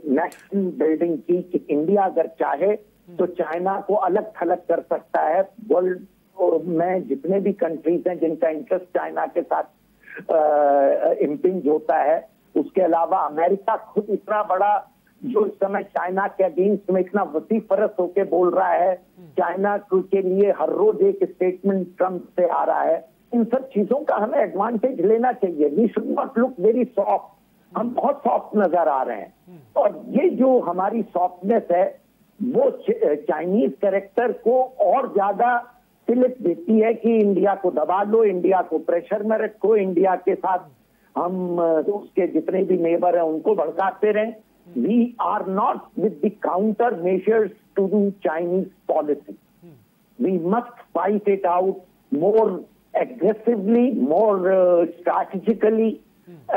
नेशनल बिल्डिंग की कि इंडिया अगर चाहे तो चाइना को अलग थलग कर सकता है। वर्ल्ड में जितने भी कंट्रीज हैं जिनका इंटरेस्ट चाइना के साथ इम्पिंज होता है, उसके अलावा अमेरिका खुद इतना बड़ा जो इस समय चाइना के अगेंस्ट में इतना वसीफरस होके बोल रहा है, चाइना के लिए हर रोज एक स्टेटमेंट ट्रम्प से आ रहा है। इन सब चीजों का हमें एडवांटेज लेना चाहिए। We should not look very soft. हम बहुत सॉफ्ट नजर आ रहे हैं, और ये जो हमारी सॉफ्टनेस है वो चाइनीज कैरेक्टर को और ज्यादा फिलिप देती है कि इंडिया को दबा लो, इंडिया को प्रेशर में रखो, इंडिया के साथ हम उसके जितने भी नेबर हैं उनको भड़काते रहें। We are not with the counter measures to the Chinese policy. We must fight it out more aggressively, more strategically,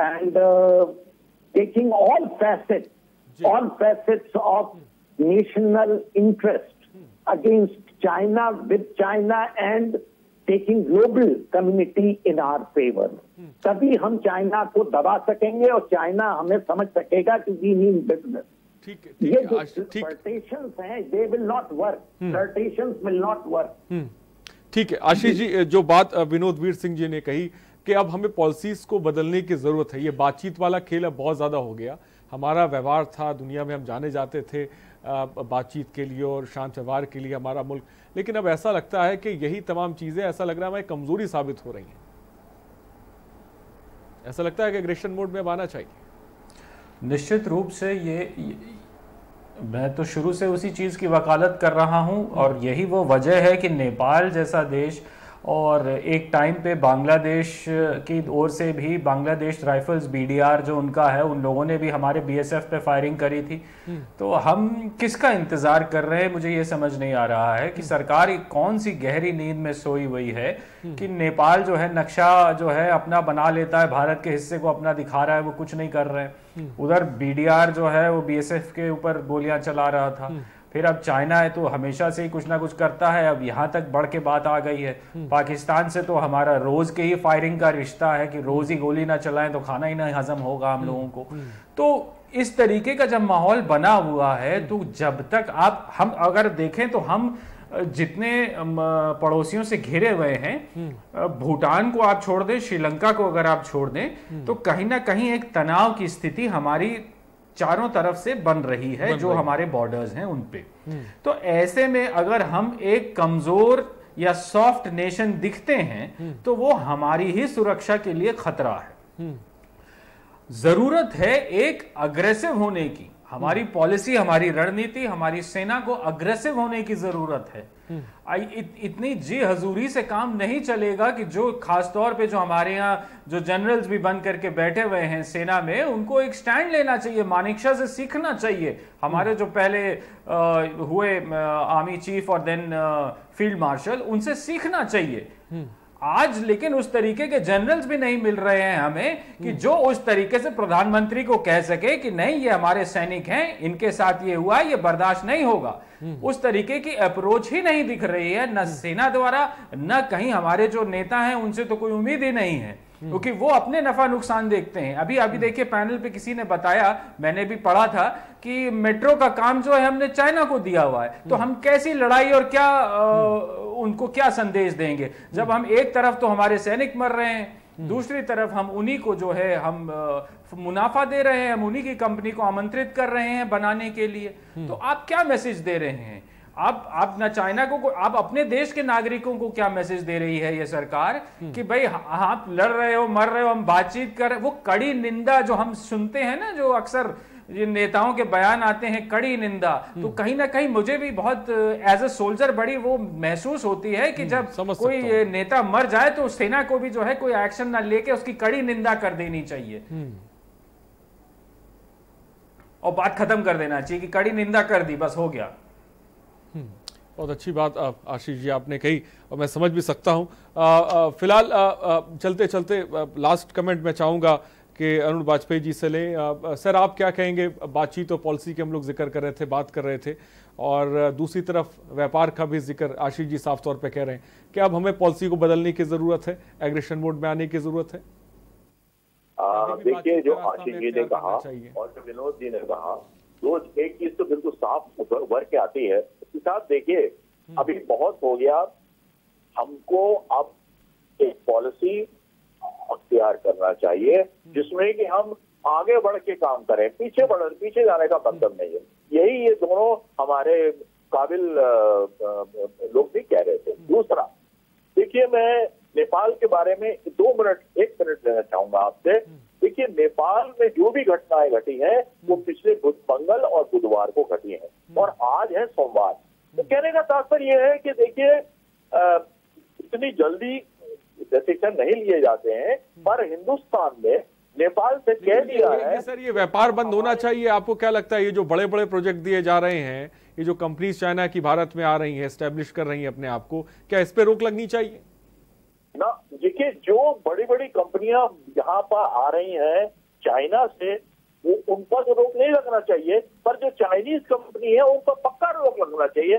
and taking all facets of national interest against China, with China, and taking global community in our favor. तभी हम चाइना को दबा सकेंगे और चाइना हमें समझ सकेगा कि we mean business. ये जो flirtations हैं, they will not work. Flirtations will not work. ठीक है आशीष जी, जो बात विनोद वीर सिंह जी ने कही कि अब हमें पॉलिसीज को बदलने की जरूरत है। ये बातचीत वाला खेल अब बहुत ज्यादा हो गया। हमारा व्यवहार था, दुनिया में हम जाने जाते थे बातचीत के लिए और शांत व्यवहार के लिए हमारा मुल्क, लेकिन अब ऐसा लगता है कि यही तमाम चीजें ऐसा लग रहा है हमें कमजोरी साबित हो रही हैं। ऐसा लगता है कि एग्रेशन मोड में अब आना चाहिए। निश्चित रूप से ये मैं तो शुरू से उसी चीज़ की वकालत कर रहा हूं, और यही वो वजह है कि नेपाल जैसा देश और एक टाइम पे बांग्लादेश की ओर से भी बांग्लादेश राइफल्स बीडीआर जो उनका है, उन लोगों ने भी हमारे बीएसएफ पे फायरिंग करी थी। तो हम किसका इंतजार कर रहे हैं, मुझे ये समझ नहीं आ रहा है कि सरकार कौन सी गहरी नींद में सोई हुई है कि नेपाल जो है नक्शा जो है अपना बना लेता है, भारत के हिस्से को अपना दिखा रहा है, वो कुछ नहीं कर रहे हैं। उधर बीडीआर जो है वो बीएसएफ के ऊपर गोलियां चला रहा था। फिर अब चाइना है तो हमेशा से ही कुछ ना कुछ करता है, अब यहाँ तक बढ़ के बात आ गई है। पाकिस्तान से तो हमारा रोज के ही फायरिंग का रिश्ता है कि रोज ही गोली ना चलाएं तो खाना ही ना हजम होगा हम लोगों को। तो इस तरीके का जब माहौल बना हुआ है, तो जब तक हम अगर देखें तो हम जितने पड़ोसियों से घिरे हुए हैं, भूटान को आप छोड़ दें, श्रीलंका को अगर आप छोड़ दें, तो कहीं ना कहीं एक तनाव की स्थिति हमारी चारों तरफ से बन रही है, जो हमारे बॉर्डर्स हैं उन पे। तो ऐसे में अगर हम एक कमजोर या सॉफ्ट नेशन दिखते हैं तो वो हमारी ही सुरक्षा के लिए खतरा है। जरूरत है एक अग्रेसिव होने की। हमारी पॉलिसी, हमारी रणनीति, हमारी सेना को अग्रेसिव होने की जरूरत है। इतनी जी हजूरी से काम नहीं चलेगा कि जो खासतौर पे जो हमारे यहाँ जो जनरल्स भी बन करके बैठे हुए हैं सेना में, उनको एक स्टैंड लेना चाहिए, मानेकशॉ से सीखना चाहिए। हमारे जो पहले हुए आर्मी चीफ और देन फील्ड मार्शल, उनसे सीखना चाहिए। आज लेकिन उस तरीके के जनरल्स भी नहीं मिल रहे हैं हमें कि जो उस तरीके से प्रधानमंत्री को कह सके कि नहीं, ये हमारे सैनिक हैं, इनके साथ ये हुआ, ये बर्दाश्त नहीं होगा। उस तरीके की अप्रोच ही नहीं दिख रही है, न सेना द्वारा, न कहीं हमारे जो नेता हैं उनसे तो कोई उम्मीद ही नहीं है, क्योंकि वो अपने नफा नुकसान देखते हैं। अभी देखिए पैनल पे किसी ने बताया, मैंने भी पढ़ा था कि मेट्रो का काम जो है हमने चाइना को दिया हुआ है, तो हम कैसी लड़ाई और क्या उनको क्या संदेश देंगे, जब हम एक तरफ तो हमारे सैनिक मर रहे हैं, दूसरी तरफ हम उन्हीं को जो है हम मुनाफा दे रहे हैं, हम उन्हीं की कंपनी को आमंत्रित कर रहे हैं बनाने के लिए। तो आप क्या मैसेज दे रहे हैं? आप ना चाइना को, आप अपने देश के नागरिकों को क्या मैसेज दे रही है ये सरकार कि भाई आप लड़ रहे हो, मर रहे हो, हम बातचीत कर रहे हो। वो कड़ी निंदा जो हम सुनते हैं ना, जो अक्सर ये नेताओं के बयान आते हैं, कड़ी निंदा, तो कहीं ना कहीं मुझे भी बहुत एज ए सोल्जर बड़ी वो महसूस होती है कि जब कोई नेता मर जाए तो सेना को भी जो है कोई एक्शन ना लेके उसकी कड़ी निंदा कर देनी चाहिए और बात खत्म कर देना चाहिए कि कड़ी निंदा कर दी, बस हो गया। बहुत अच्छी बात आशीष जी आपने कही और मैं समझ भी सकता हूं। फिलहाल चलते चलते लास्ट कमेंट मैं चाहूंगा कि अरुण वाजपेयी जी से लें। सर आप क्या कहेंगे? बातचीत और पॉलिसी के हम लोग जिक्र कर रहे थे, बात कर रहे थे, और दूसरी तरफ व्यापार का भी जिक्र आशीष जी साफ तौर पे कह रहे हैं कि अब हमें पॉलिसी को बदलने की जरूरत है, एग्रेशन मोड में आने की जरूरत है। देखिए, जो आशीष जी ने कहा और जो विनोद जी ने कहा, तो एक चीज तो बिल्कुल साफ उभर के आती है। उसके साथ देखिए, अभी बहुत हो गया, हमको अब एक पॉलिसी अख्तियार करना चाहिए जिसमें कि हम आगे बढ़ के काम करें, पीछे जाने का मतलब नहीं है। यही ये दोनों हमारे काबिल लोग भी कह रहे थे। दूसरा, देखिए, मैं नेपाल के बारे में 1 मिनट लेना चाहूंगा आपसे। देखिए, नेपाल में जो भी घटनाएं घटी हैं वो पिछले मंगल और बुधवार को घटी हैं और आज है सोमवार। तो कहने का तात्पर्य यह है कि देखिए, इतनी जल्दी डिसीजन नहीं लिए जाते हैं, पर हिंदुस्तान ने नेपाल से कह दिया है। सर, ये व्यापार बंद होना चाहिए। आपको क्या लगता है, ये जो बड़े बड़े प्रोजेक्ट दिए जा रहे हैं, ये जो कंपनीज चाइना की भारत में आ रही हैं, एस्टेब्लिश कर रही हैं अपने आप को, क्या इस पे रोक लगनी चाहिए? ना, देखिए, जो बड़ी बड़ी कंपनियां यहाँ पर आ रही हैं चाइना से, वो उन पर तो रोक नहीं लगना चाहिए, पर जो चाइनीज कंपनी है उन पर पक्का रोक लगना चाहिए।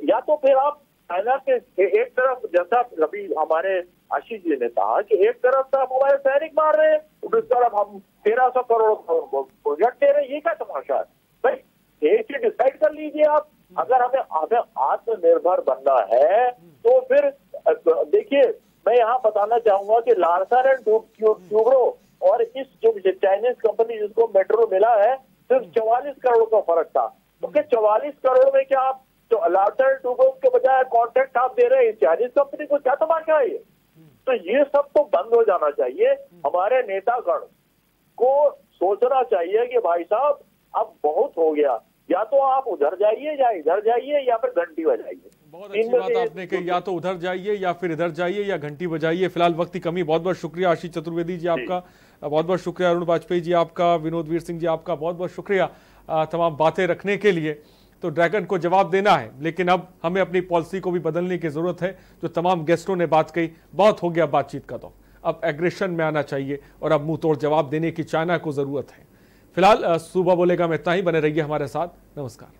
या तो फिर आप चाइना के एक तरफ, जैसा अभी हमारे आशीष जी ने कहा कि एक तरफ से आप हमारे सैनिक मार रहे हैं, दूसरी तरफ हम 1300 करोड़ प्रोजेक्ट दे रहे हैं, ये क्या तमाशा है भाई? एक चीज डिसाइड कर लीजिए आप। अगर हमें आत्मनिर्भर बनना है तो फिर देखिए, मैं यहाँ बताना चाहूंगा कि लार्सन एंड ट्यूब्रो और इस जो चाइनीज कंपनी जिसको मेट्रो मिला है, सिर्फ 44 करोड़ का फर्क था। क्योंकि 44 करोड़ में क्या आप तो लार्सन एंड ट्यूब्रो के बजाय कॉन्ट्रैक्ट आप दे रहे हैं चाइनीज कंपनी को? क्या तमाशा है ये? तो ये सब तो बंद हो जाना चाहिए। हमारे नेतागण को सोचना चाहिए कि भाई साहब, अब बहुत हो गया, या तो आप उधर जाइए या इधर जाइए या फिर घंटी बजाइए। बहुत अच्छी बात आपने कही, या तो उधर जाइए या फिर इधर जाइए या घंटी बजाइए। फिलहाल वक्त की कमी, बहुत बहुत शुक्रिया आशीष चतुर्वेदी जी आपका, बहुत बहुत शुक्रिया अरुण वाजपेयी जी आपका, विनोद वीर सिंह जी आपका, बहुत बहुत शुक्रिया तमाम बातें रखने के लिए। तो ड्रैगन को जवाब देना है, लेकिन अब हमें अपनी पॉलिसी को भी बदलने की जरूरत है। जो तमाम गेस्टों ने बात कही, बहुत हो गया बातचीत का, तो अब एग्रेशन में आना चाहिए और अब मुंह तोड़ जवाब देने की चाइना को जरूरत है। फिलहाल सुबह बोलेगा में इतना ही। बने रहिए हमारे साथ। नमस्कार।